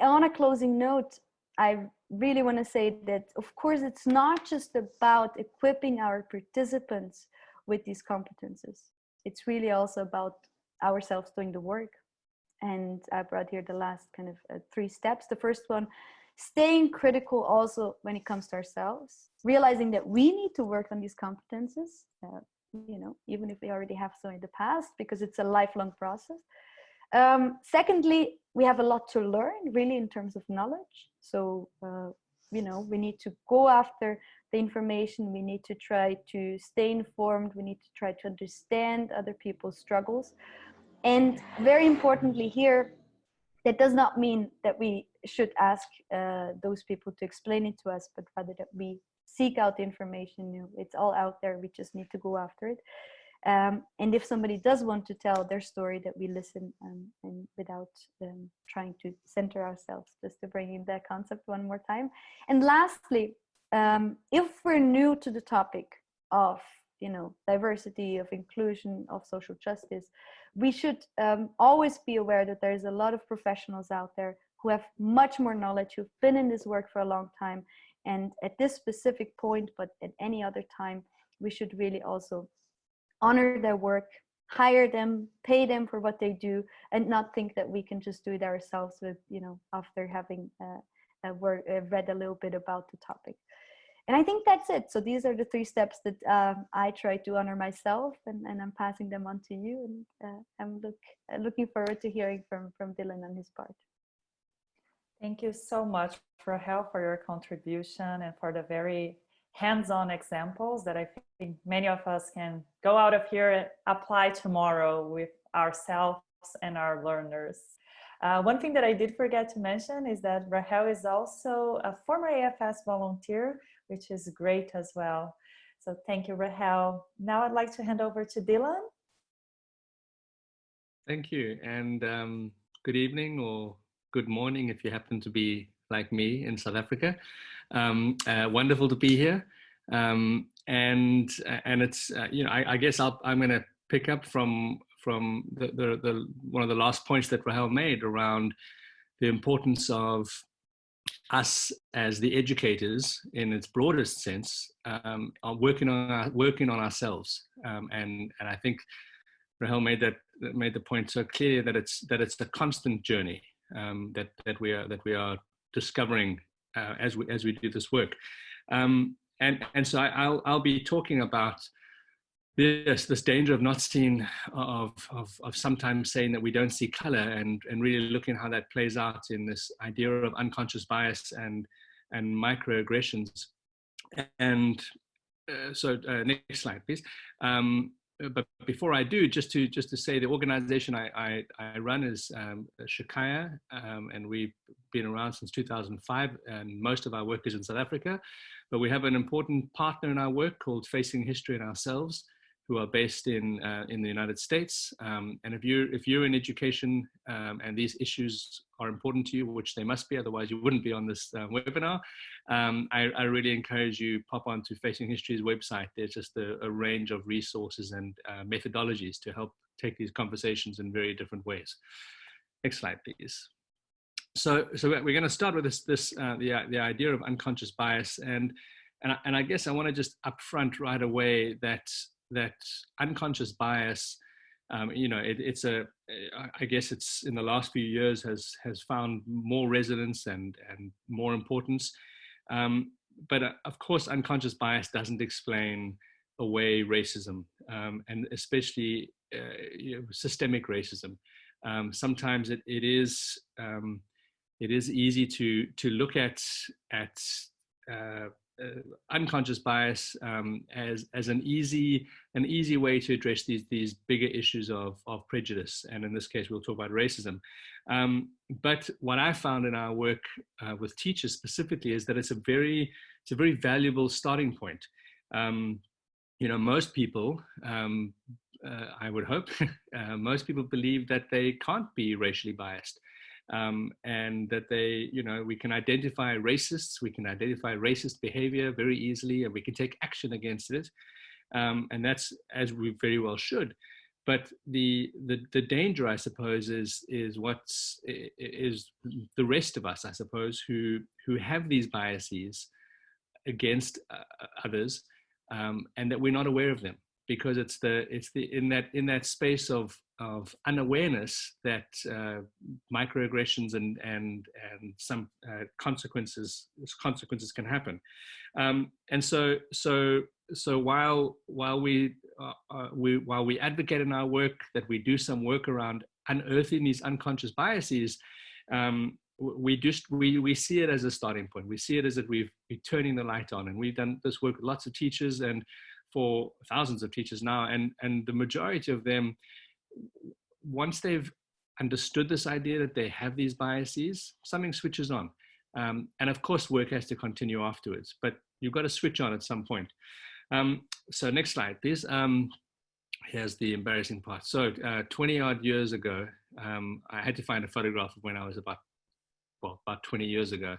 on a closing note, I really want to say that, of course, it's not just about equipping our participants with these competences. It's really also about ourselves doing the work. And I brought here the last kind of 3 steps. The first one, staying critical also when it comes to ourselves, realizing that we need to work on these competences, you know, even if we already have some in the past, because it's a lifelong process. Secondly, we have a lot to learn, really, in terms of knowledge. So, you know, we need to go after the information. We need to try to stay informed. We need to try to understand other people's struggles. And very importantly here, that does not mean that we should ask those people to explain it to us, but rather that we seek out the information. You know, it's all out there. We just need to go after it. And if somebody does want to tell their story, that we listen, and without trying to center ourselves, just to bring in that concept one more time. And lastly, if we're new to the topic of diversity, of inclusion, of social justice, we should always be aware that there's a lot of professionals out there who have much more knowledge, who've been in this work for a long time. And at this specific point, but at any other time, we should really also honor their work, hire them, pay them for what they do, and not think that we can just do it ourselves with, after having read a little bit about the topic. And I think that's it. So these are the 3 steps that I try to honor myself, and I'm passing them on to you. And I'm looking forward to hearing from Dylan on his part. Thank you so much, Rahel, for your contribution and for the very hands-on examples that I think many of us can go out of here and apply tomorrow with ourselves and our learners. One thing that I did forget to mention is that Rahel is also a former AFS volunteer, which is great as well. So thank you, Rahel. Now I'd like to hand over to Dylan. Thank you, and good evening or good morning if you happen to be like me in South Africa. Wonderful to be here, and it's I guess I'm going to pick up from the one of the last points that Rahel made around the importance of us as the educators in its broadest sense, are working on ourselves, and I think Rahel made the point so clear that it's a constant journey that we are discovering as we do this work, and so I'll be talking about this danger of not seeing, of sometimes saying that we don't see color, and really looking how that plays out in this idea of unconscious bias and microaggressions. And so next slide, please. But before I do, just to say the organization I run is Sikhaya, and we've been around since 2005, and most of our work is in South Africa. But we have an important partner in our work called Facing History and Ourselves, who are based in the United States. And if you're in education and these issues are important to you, which they must be, otherwise you wouldn't be on this webinar, I really encourage you pop onto Facing History's website. There's just a range of resources and methodologies to help take these conversations in very different ways. Next slide, please. So we're going to start with the idea of unconscious bias, and I guess I want to just upfront right away that unconscious bias, I guess it's in the last few years has found more resonance and more importance. But of course, unconscious bias doesn't explain away racism, and especially systemic racism. Sometimes it is easy to look at unconscious bias as an easy way to address these bigger issues of prejudice, and in this case we'll talk about racism. But what I found in our work with teachers specifically is that it's a very valuable starting point. Most people, I would hope, most people believe that they can't be racially biased. And that we can identify racists, we can identify racist behavior very easily, and we can take action against it. And that's as we very well should. But the danger, I suppose, is the rest of us, I suppose, who have these biases against others, and that we're not aware of them, because it's in that space of unawareness that microaggressions and some consequences can happen. And so while we advocate in our work that we do some work around unearthing these unconscious biases, we see it as a starting point. We see it as that we're turning the light on, and we've done this work with lots of teachers and for thousands of teachers now, and the majority of them, once they've understood this idea that they have these biases, something switches on. And of course, work has to continue afterwards, but you've got to switch on at some point. So next slide, please. here's the embarrassing part. So 20 odd years ago, I had to find a photograph of when I was about 20 years ago.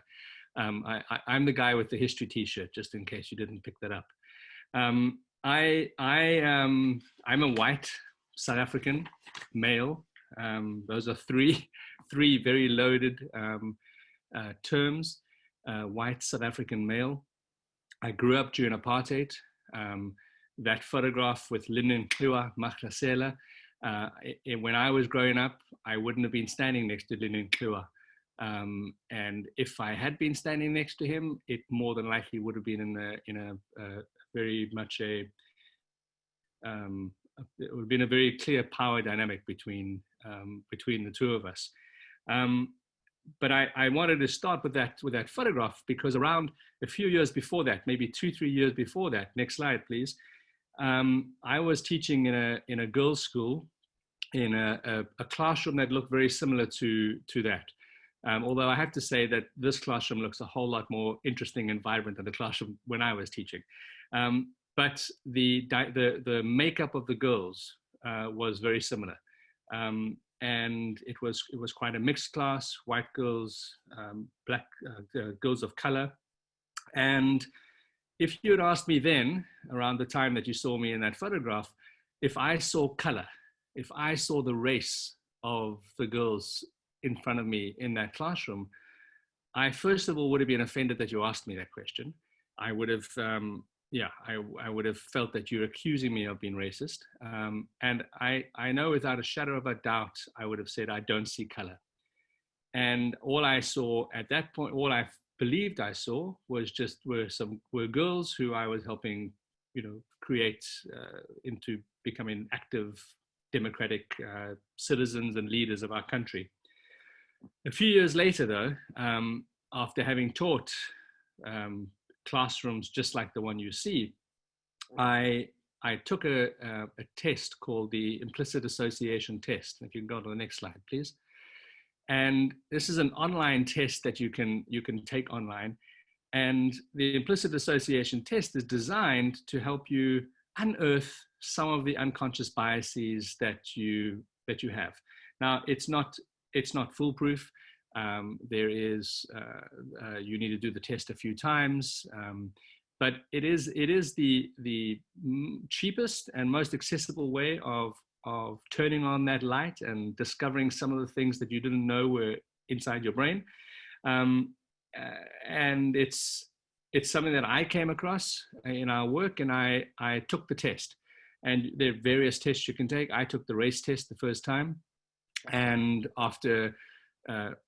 I'm the guy with the history t-shirt, just in case you didn't pick that up. I'm a white South African male. Those are three very loaded terms. White South African male. I grew up during apartheid. That photograph with Linden Klua Maglasela, when I was growing up, I wouldn't have been standing next to Linden Klua. And if I had been standing next to him, it more than likely would have been in a very much it would have been a very clear power dynamic between the two of us. But I wanted to start with that photograph because around a few years before that, maybe 2-3 years before that, next slide, please. I was teaching in a girls' school in a classroom that looked very similar to that. Although I have to say that this classroom looks a whole lot more interesting and vibrant than the classroom when I was teaching. But the makeup of the girls was very similar. And it was quite a mixed class, white girls, black girls of color. And if you had asked me then, around the time that you saw me in that photograph, if I saw color, if I saw the race of the girls in front of me in that classroom, I first of all would have been offended that you asked me that question. I would have, I would have felt that you're accusing me of being racist. And I know without a shadow of a doubt, I would have said, I don't see color. And all I saw at that point, all I believed I saw was were girls who I was helping, create into becoming active democratic citizens and leaders of our country. A few years later, though, after having taught classrooms just like the one you see, I took a test called the Implicit Association Test. If you can go to the next slide, please. And this is an online test that you can take online. And the Implicit Association Test is designed to help you unearth some of the unconscious biases that you have. Now, it's not foolproof. There is you need to do the test a few times, but it is the cheapest and most accessible way of turning on that light and discovering some of the things that you didn't know were inside your brain. And it's something that I came across in our work, and I took the test. And there are various tests you can take. I took the race test the first time, and after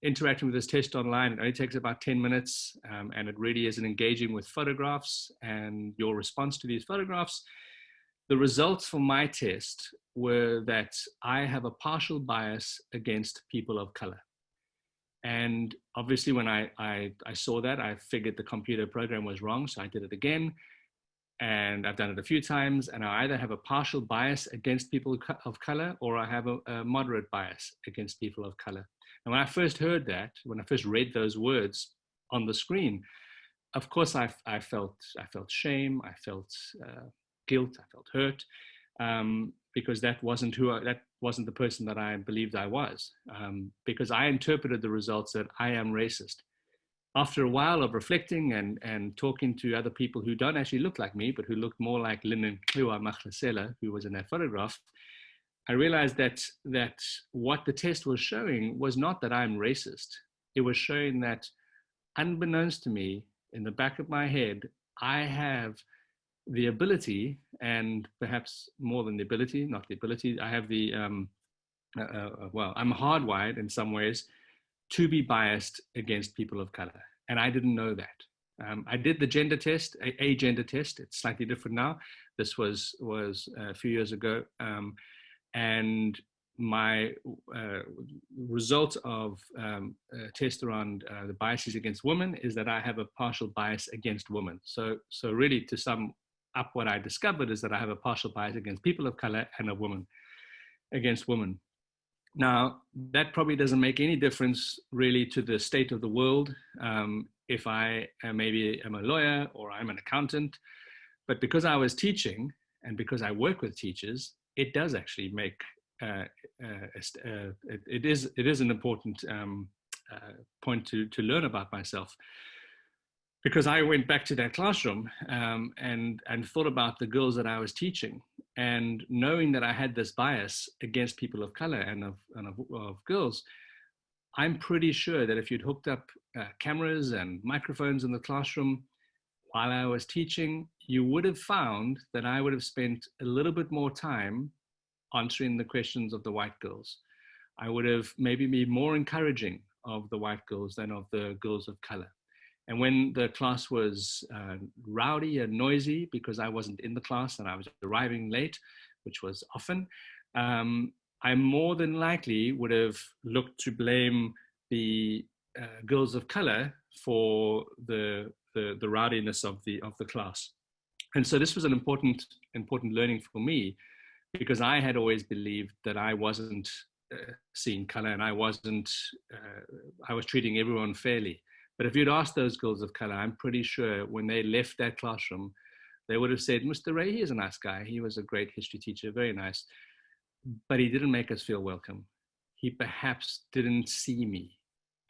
interacting with this test online, it only takes about 10 minutes, and it really is engaging with photographs and your response to these photographs. The results for my test were that I have a partial bias against people of color. And obviously when I saw that, I figured the computer program was wrong, so I did it again. And I've done it a few times, and I either have a partial bias against people of color, or I have a moderate bias against people of color. And when I first heard that, when I first read those words on the screen, of course I felt shame, I felt guilt, I felt hurt, because that wasn't the person that I believed I was, because I interpreted the results that I am racist. After a while of reflecting and talking to other people who don't actually look like me, but who looked more like Linden Klua Maglasela, who was in that photograph, I realized that what the test was showing was not that I'm racist. It was showing that, unbeknownst to me, in the back of my head, I have the ability, and perhaps more than the ability, not the ability, I have the, I'm hardwired in some ways to be biased against people of color. And I didn't know that. I did the gender test, a gender test. It's slightly different now. This was a few years ago. And my result of a test around the biases against women is that I have a partial bias against women. So really, to sum up, what I discovered is that I have a partial bias against people of color and against women. Now, that probably doesn't make any difference really to the state of the world if I maybe am a lawyer or I'm an accountant. But because I was teaching, and because I work with teachers, it does actually make it is an important point to learn about myself, because I went back to that classroom and thought about the girls that I was teaching, and knowing that I had this bias against people of color and of girls. I'm pretty sure that if you'd hooked up cameras and microphones in the classroom while I was teaching, you would have found that I would have spent a little bit more time answering the questions of the white girls. I would have maybe been more encouraging of the white girls than of the girls of color. And when the class was rowdy and noisy because I wasn't in the class and I was arriving late, which was often, I more than likely would have looked to blame the girls of color for the rowdiness of the class. And so this was an important learning for me, because I had always believed that I wasn't seeing color, and I was treating everyone fairly. But if you'd asked those girls of color, I'm pretty sure when they left that classroom, they would have said, Mr. Ray, he is a nice guy. He was a great history teacher, very nice. But he didn't make us feel welcome. He perhaps didn't see me,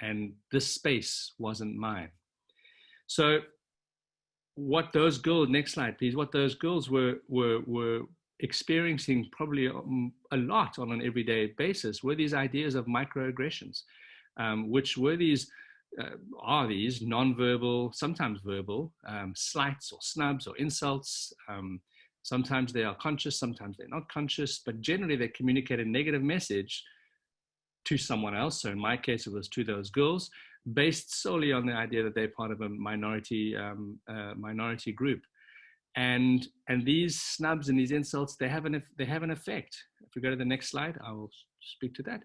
and this space wasn't mine. So what those girls, next slide please, what those girls were experiencing probably a lot on an everyday basis were these ideas of microaggressions, which were these non-verbal, sometimes verbal, slights or snubs or insults. Sometimes they are conscious, sometimes they're not conscious, but generally they communicate a negative message to someone else. So in my case, it was to those girls, based solely on the idea that they're part of a minority group. And these snubs and these insults, they have an effect. If we go to the next slide, I will speak to that.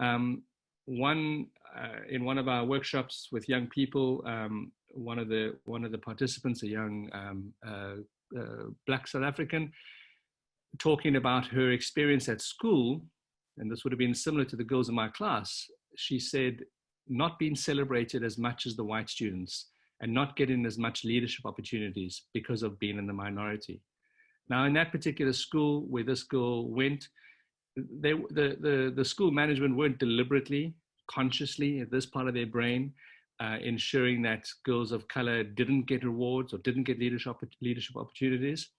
In one of our workshops with young people, one of the participants, a young Black South African, talking about her experience at school, and this would have been similar to the girls in my class. She said, not being celebrated as much as the white students and not getting as much leadership opportunities because of being in the minority. Now, in that particular school where this girl went, the school management weren't deliberately, consciously, at this part of their brain, ensuring that girls of color didn't get rewards or didn't get leadership opportunities.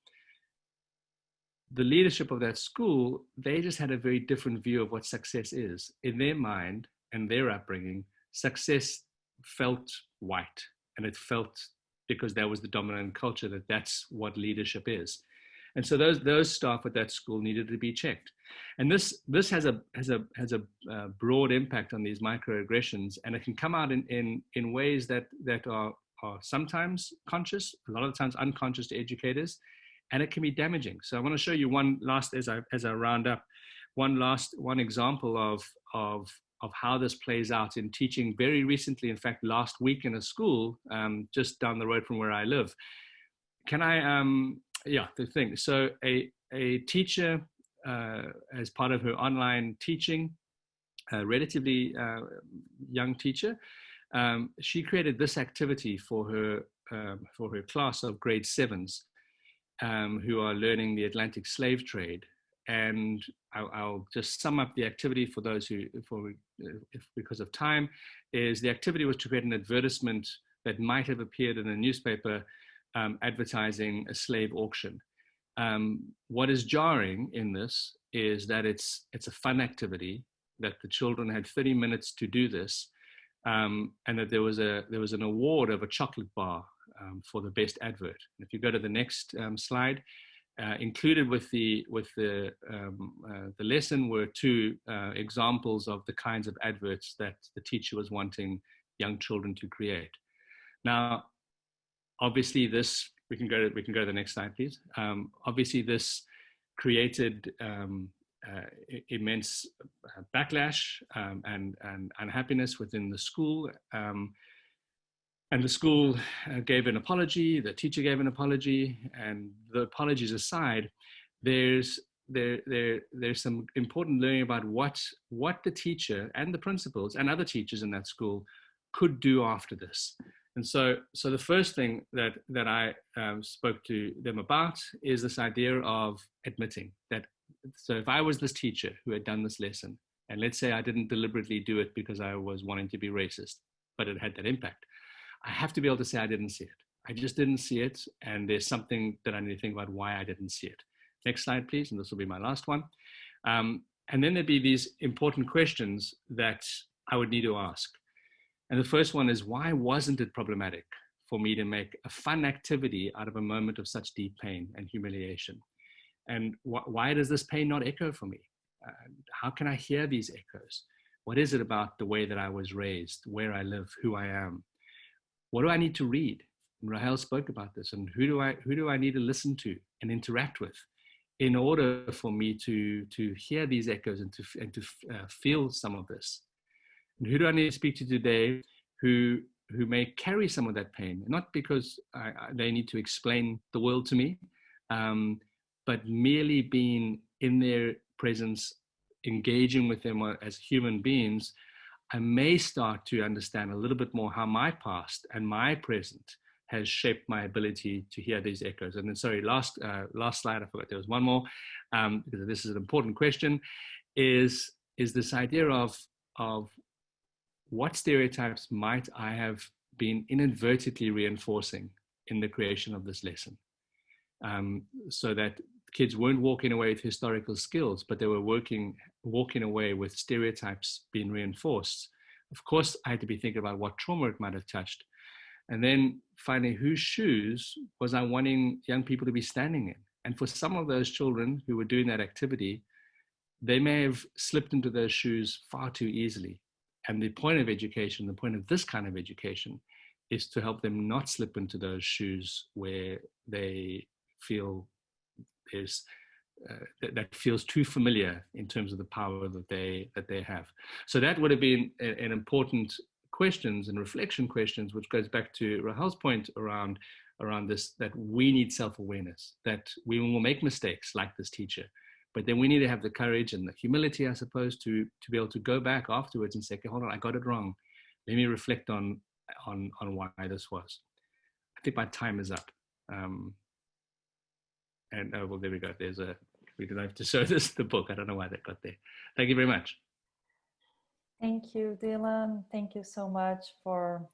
The leadership of that school, they just had a very different view of what success is. In their mind and their upbringing, success felt white, and it felt, because that was the dominant culture, that that's what leadership is. And so those staff at that school needed to be checked. And this has a broad impact on these microaggressions, and it can come out in ways that are sometimes conscious, a lot of times unconscious to educators, and it can be damaging. So I want to show you one last, as I round up, one example of how this plays out in teaching very recently, in fact, last week in a school just down the road from where I live. Can I, the thing. So a teacher, as part of her online teaching, a relatively young teacher, she created this activity for her class of grade 7s who are learning the Atlantic slave trade. And I'll just sum up the activity for those who, because of time, is the activity was to create an advertisement that might have appeared in a newspaper advertising a slave auction. What is jarring in this is that it's a fun activity, that the children had 30 minutes to do this, and that there was an award of a chocolate bar for the best advert. If you go to the next slide, included with the lesson were 2 examples of the kinds of adverts that the teacher was wanting young children to create. Now, obviously, this we can go to the next slide, please. Obviously, this created immense backlash and unhappiness within the school. And the school gave an apology, the teacher gave an apology, and the apologies aside, there's some important learning about what the teacher and the principals and other teachers in that school could do after this. And so the first thing that I spoke to them about is this idea of admitting that so if I was this teacher who had done this lesson, and let's say I didn't deliberately do it because I was wanting to be racist, but it had that impact, I have to be able to say I didn't see it. I just didn't see it, and there's something that I need to think about why I didn't see it. Next slide, please, and this will be my last one. And then there'd be these important questions that I would need to ask. And the first one is, why wasn't it problematic for me to make a fun activity out of a moment of such deep pain and humiliation? And why does this pain not echo for me? How can I hear these echoes? What is it about the way that I was raised, where I live, who I am? What do I need to read? And Rahel spoke about this. And who do I need to listen to and interact with in order for me to hear these echoes and to feel some of this? And who do I need to speak to today who may carry some of that pain, not because they need to explain the world to me, but merely being in their presence, engaging with them as human beings, I may start to understand a little bit more how my past and my present has shaped my ability to hear these echoes. And then, sorry, last slide, I forgot there was one more, because this is an important question, is this idea of what stereotypes might I have been inadvertently reinforcing in the creation of this lesson, so that kids weren't walking away with historical skills, but they were walking away with stereotypes being reinforced. Of course, I had to be thinking about what trauma it might have touched. And then finally, whose shoes was I wanting young people to be standing in? And for some of those children who were doing that activity, they may have slipped into those shoes far too easily. And the point of education, the point of this kind of education, is to help them not slip into those shoes where they feel that feels too familiar in terms of the power that they have. So that would have been an important questions and reflection questions, which goes back to Rahel's point around this, that we need self-awareness, that we will make mistakes like this teacher, but then we need to have the courage and the humility, I suppose, to be able to go back afterwards and say, okay, hold on, I got it wrong. Let me reflect on why this was. I think my time is up. And oh, well, there we go. We don't have to show this, the book. I don't know why that got there. Thank you very much. Thank you, Dylan. Thank you so much for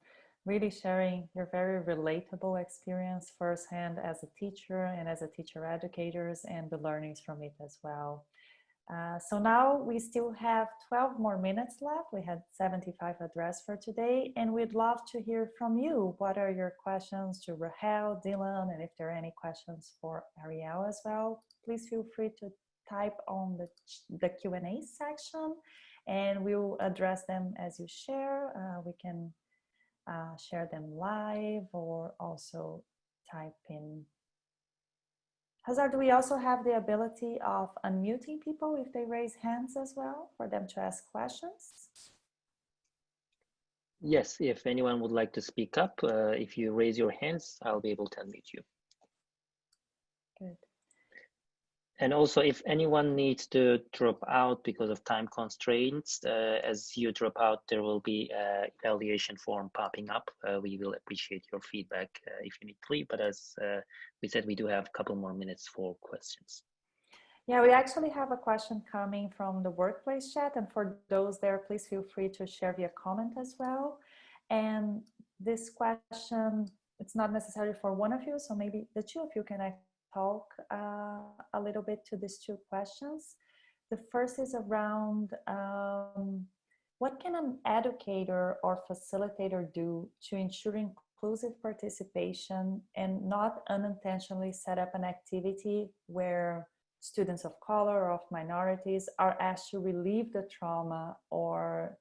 really sharing your very relatable experience firsthand as a teacher and as a teacher educators, and the learnings from it as well. So now we still have 12 more minutes left. We had 75 addressed for today, and we'd love to hear from you. What are your questions to Rahel, Dylan, and if there are any questions for Ariel as well, please feel free to type on the Q&A section, and we'll address them as you share. We can share them live or also type in. Hazar, do we also have the ability of unmuting people if they raise hands as well for them to ask questions? Yes, if anyone would like to speak up, if you raise your hands, I'll be able to unmute you. Good. And also, if anyone needs to drop out because of time constraints, as you drop out, there will be an evaluation form popping up. We will appreciate your feedback if you need to leave, but as we said, we do have a couple more minutes for questions. Yeah, we actually have a question coming from the workplace chat, and for those there, please feel free to share via comment as well. And this question, it's not necessarily for one of you, so maybe the two of you can talk a little bit to these two questions. The first is around what can an educator or facilitator do to ensure inclusive participation and not unintentionally set up an activity where students of color or of minorities are asked to relieve the trauma or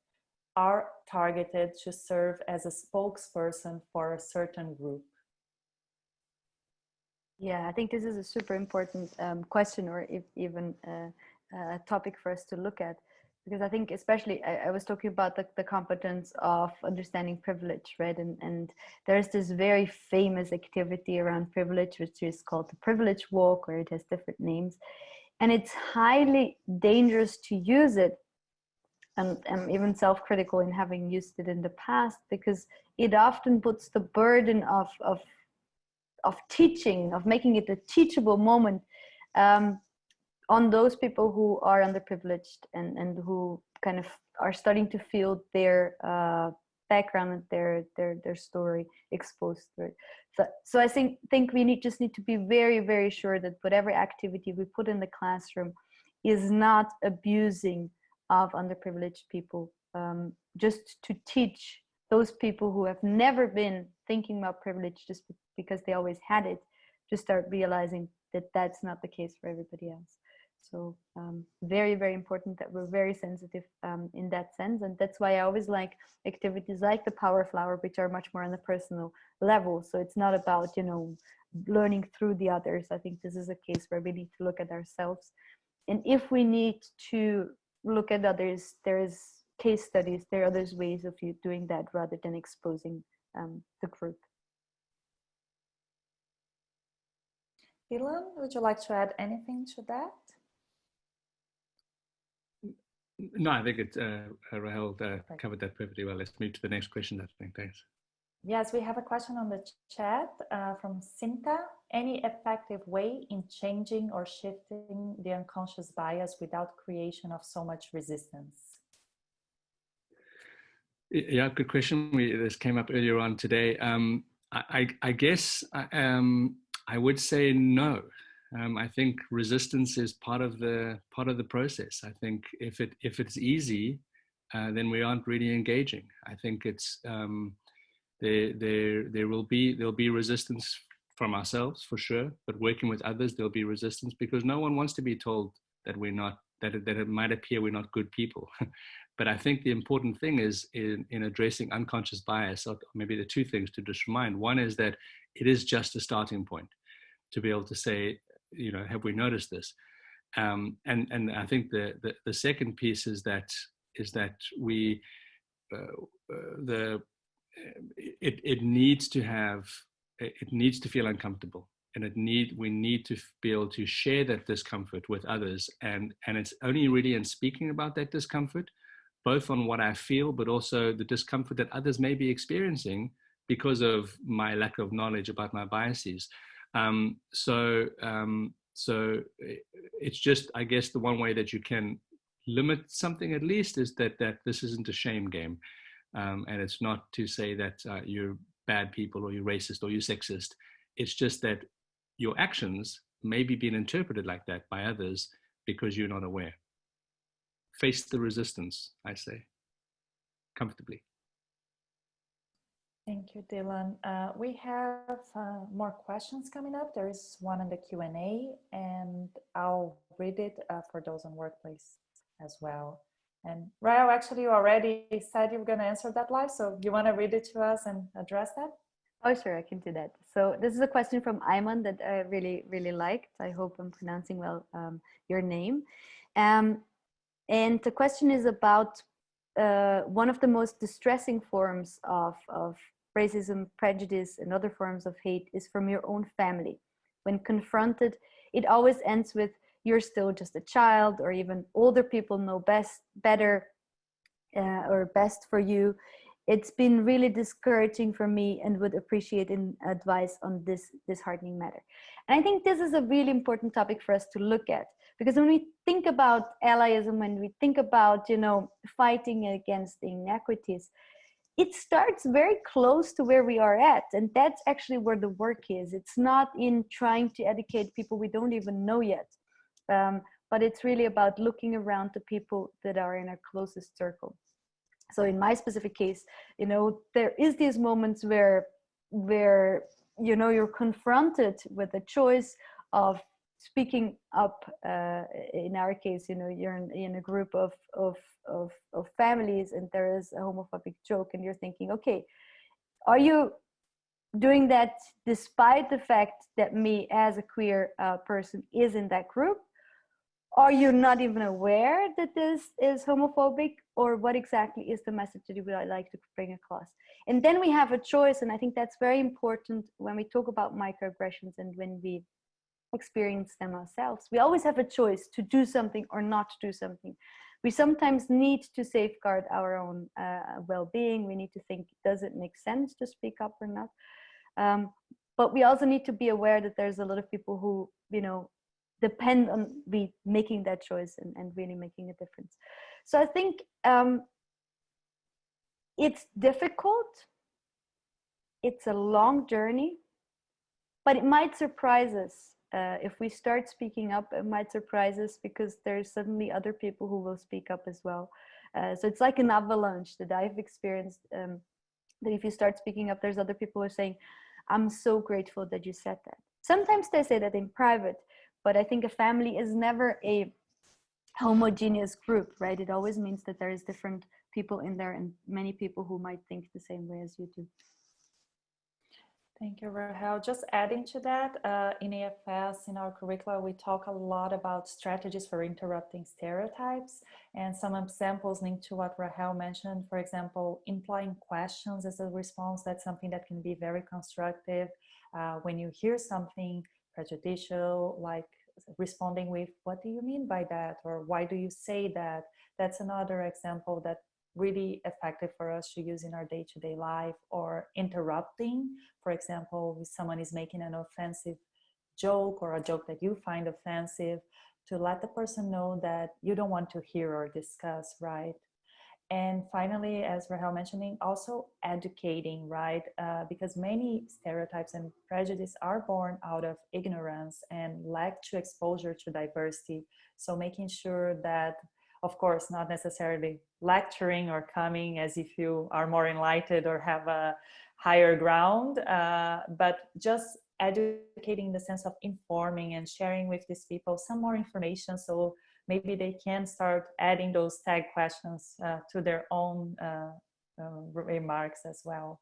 are targeted to serve as a spokesperson for a certain group? Yeah, I think this is a super important question, or even a topic for us to look at, because I think especially, I was talking about the competence of understanding privilege, right? And there's this very famous activity around privilege, which is called the privilege walk, or it has different names. And it's highly dangerous to use it. And I'm even self-critical in having used it in the past, because it often puts the burden of teaching, of making it a teachable moment, on those people who are underprivileged and who kind of are starting to feel their background and their story exposed through it. So I think we just need to be very, very sure that whatever activity we put in the classroom is not abusing of underprivileged people, just to teach those people who have never been thinking about privilege just because they always had it, to start realizing that that's not the case for everybody else. So very, very important that we're very sensitive in that sense. And that's why I always like activities like the Power Flower, which are much more on the personal level. So it's not about, you know, learning through the others. I think this is a case where we need to look at ourselves. And if we need to look at others, there is case studies, there are other ways of you doing that rather than exposing the group. Dylan, would you like to add anything to that? No, I think it's Rahel covered that perfectly well. Let's move to the next question, I think. Thanks. Yes, we have a question on the chat from Cinta. Any effective way in changing or shifting the unconscious bias without creation of so much resistance? Yeah, good question. This came up earlier on today. I guess I would say no. I think resistance is part of the process. I think if it's easy, then we aren't really engaging. I think it's there'll be resistance from ourselves for sure, but working with others there'll be resistance because no one wants to be told that we're not, that it might appear we're not good people. But I think the important thing is in addressing unconscious bias, or maybe the two things to just remind. One is that it is just a starting point to be able to say, you know, have we noticed this? And I think the second piece is that we it needs to feel uncomfortable, and we need to be able to share that discomfort with others, and it's only really in speaking about that discomfort, both on what I feel, but also the discomfort that others may be experiencing because of my lack of knowledge about my biases. So it's just, I guess, the one way that you can limit something at least is that this isn't a shame game. And it's not to say that you're bad people or you're racist or you're sexist. It's just that your actions may be being interpreted like that by others because you're not aware. Face the resistance, I say, comfortably. Thank you, Dylan. We have more questions coming up. There is one in the Q&A, and I'll read it for those on Workplace as well. And Rael, actually, you already said you were going to answer that live, so you want to read it to us and address that? Oh, sure, I can do that. So this is a question from Ayman that I really, really liked. I hope I'm pronouncing well your name. And the question is about one of the most distressing forms of racism, prejudice, and other forms of hate is from your own family. When confronted, it always ends with, you're still just a child, or even older people know better or best for you. It's been really discouraging for me and would appreciate advice on this disheartening matter. And I think this is a really important topic for us to look at, because when we think about allyism, when we think about, you know, fighting against inequities, it starts very close to where we are at. And that's actually where the work is. It's not in trying to educate people we don't even know yet. But it's really about looking around the people that are in our closest circle. So in my specific case, you know, there is these moments where you know, you're confronted with a choice of speaking up. In our case, you know, you're in a group of families, and there is a homophobic joke, and you're thinking, okay, are you doing that despite the fact that me as a queer person is in that group? Are you not even aware that this is homophobic, or what exactly is the message that you would like to bring across? And then we have a choice, and I think that's very important when we talk about microaggressions and when we experience them ourselves. We always have a choice to do something or not to do something. We sometimes need to safeguard our own well-being. We need to think, does it make sense to speak up or not? But we also need to be aware that there's a lot of people who, you know, depend on making that choice and really making a difference. So I think it's difficult. It's a long journey, but it might surprise us. If we start speaking up, it might surprise us because there's suddenly other people who will speak up as well. So it's like an avalanche that I've experienced, that if you start speaking up, there's other people who are saying, I'm so grateful that you said that. Sometimes they say that in private, but I think a family is never a homogeneous group, right? It always means that there is different people in there and many people who might think the same way as you do. Thank you, Rahel. Just adding to that, in AFS, in our curricula, we talk a lot about strategies for interrupting stereotypes, and some examples linked to what Rahel mentioned. For example, implying questions as a response. That's something that can be very constructive. When you hear something prejudicial, like responding with, what do you mean by that? Or why do you say that? That's another example that really effective for us to use in our day-to-day life. Or interrupting, for example, if someone is making an offensive joke or a joke that you find offensive, to let the person know that you don't want to hear or discuss, right? And finally, as Rahel mentioning, also educating, right? Because many stereotypes and prejudice are born out of ignorance and lack to exposure to diversity. So making sure that, of course, not necessarily lecturing or coming as if you are more enlightened or have a higher ground, but just educating in the sense of informing and sharing with these people some more information, so maybe they can start adding those tag questions to their own remarks as well.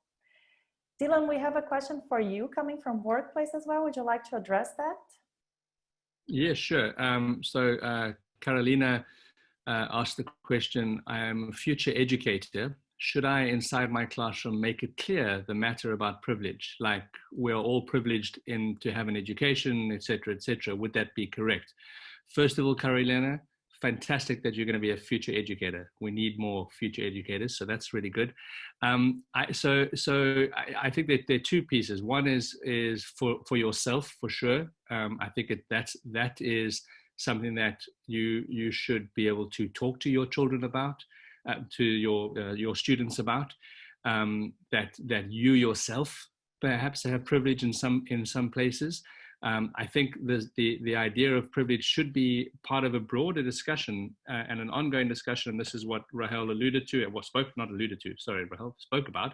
Dylan, we have a question for you coming from Workplace as well. Would you like to address that? Yeah, sure. So Carolina asked the question, I am a future educator. Should I, inside my classroom, make it clear the matter about privilege? Like, we're all privileged to have an education, etc., etc. Would that be correct? First of all, Carolina, fantastic that you're going to be a future educator. We need more future educators, so that's really good. I think that there are two pieces. One is for yourself, for sure. I think that is something that you should be able to talk to your children about, to your students about. That you yourself perhaps have privilege in some places. I think the idea of privilege should be part of a broader discussion and an ongoing discussion. And this is what Rahel alluded to, Rahel spoke about,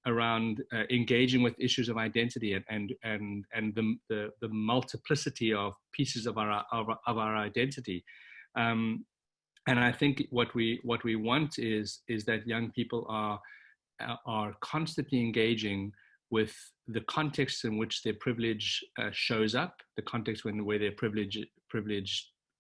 around engaging with issues of identity and the multiplicity of pieces of our identity. And I think what we want is that young people are constantly engaging with the context in which their privilege shows up, the context where their privilege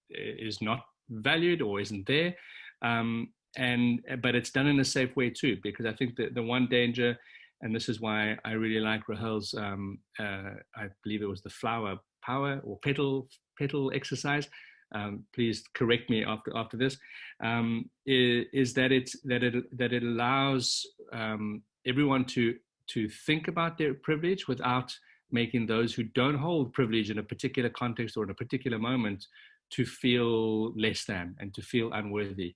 is not valued or isn't there, but it's done in a safe way too. Because I think that the one danger, and this is why I really like Rahel's, I believe it was the flower power or petal exercise. Please correct me after this. Is that it allows everyone to think about their privilege without making those who don't hold privilege in a particular context or in a particular moment to feel less than and to feel unworthy.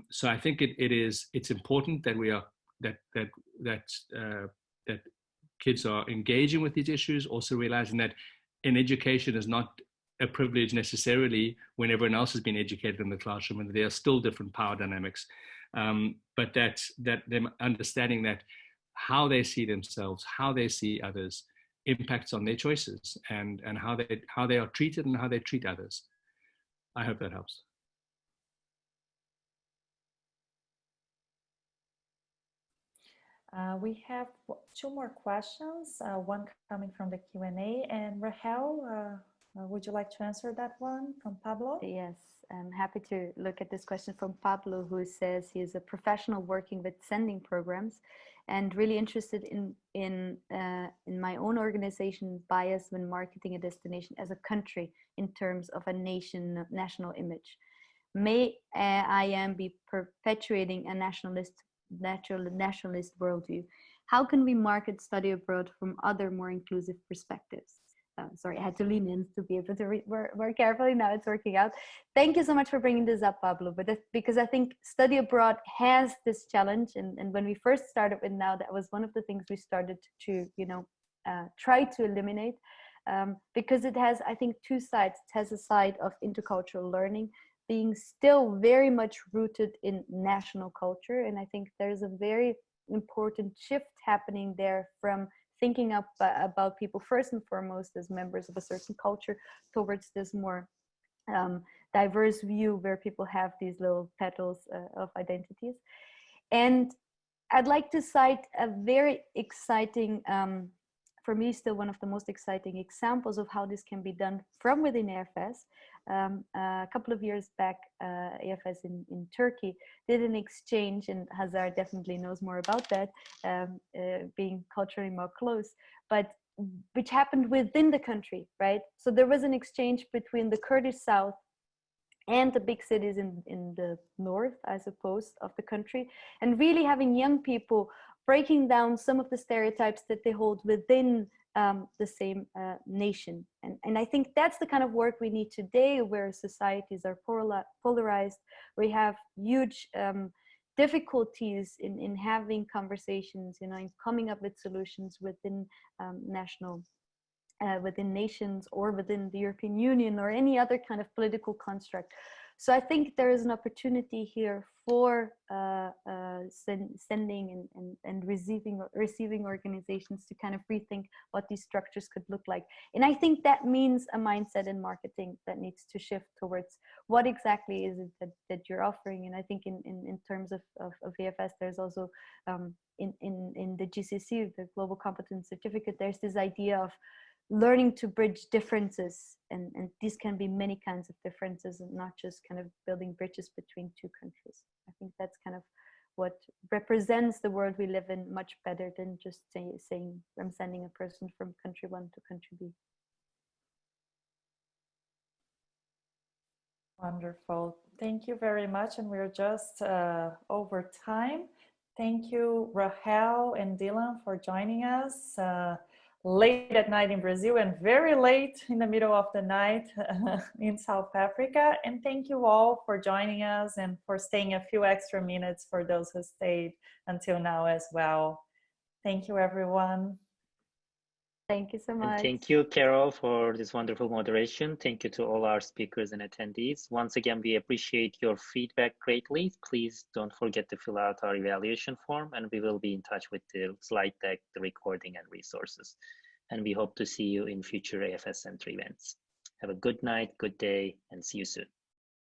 So I think it's important that that kids are engaging with these issues, also realizing that an education is not a privilege necessarily when everyone else has been educated in the classroom, and there are still different power dynamics. But that them understanding that how they see themselves, how they see others, impacts on their choices and how they are treated and how they treat others. I hope that helps. We have two more questions, one coming from the Q&A. And Rahel, would you like to answer that one from Pablo? Yes, I'm happy to look at this question from Pablo, who says he is a professional working with sending programs and really interested in my own organization bias when marketing a destination as a country in terms of a national image. May IM be perpetuating a nationalist worldview? How can we market study abroad from other more inclusive perspectives? sorry, I had to lean in to be able to read more carefully. Now it's working out. Thank you so much for bringing this up, Pablo. But because I think study abroad has this challenge, and when we first started with NOW, that was one of the things we started to, try to eliminate, because it has, I think, two sides. It has a side of intercultural learning being still very much rooted in national culture, and I think there's a very important shift happening there from thinking about people first and foremost as members of a certain culture towards this more diverse view where people have these little petals of identities. And I'd like to cite a very exciting, for me still one of the most exciting examples of how this can be done from within AFS. A couple of years back, AFS in Turkey did an exchange, and Hazar definitely knows more about that, being culturally more close, but which happened within the country, right? So there was an exchange between the Kurdish South and the big cities in the north, I suppose, of the country, and really having young people breaking down some of the stereotypes that they hold within the same nation. And I think that's the kind of work we need today, where societies are polarized. We have huge difficulties in having conversations, in coming up with solutions within within nations or within the European Union or any other kind of political construct. So I think there is an opportunity here for sending and receiving organizations to kind of rethink what these structures could look like. And I think that means a mindset in marketing that needs to shift towards what exactly is it that you're offering. And I think in terms of AFS, there's also in the GCC, the Global Competence Certificate, there's this idea of learning to bridge differences, and these can be many kinds of differences and not just kind of building bridges between two countries. I think that's kind of what represents the world we live in much better than just saying I'm sending a person from country one to country B. Wonderful. Thank you very much. And we're just over time. Thank you, Rahel and Dylan, for joining us late at night in Brazil and very late in the middle of the night in South Africa. And thank you all for joining us and for staying a few extra minutes for those who stayed until now as well. Thank you, everyone. Thank you so much. And thank you, Carol, for this wonderful moderation. Thank you to all our speakers and attendees. Once again, we appreciate your feedback greatly. Please don't forget to fill out our evaluation form, and we will be in touch with the slide deck, the recording, and resources. And we hope to see you in future AFS Center events. Have a good night, good day, and see you soon.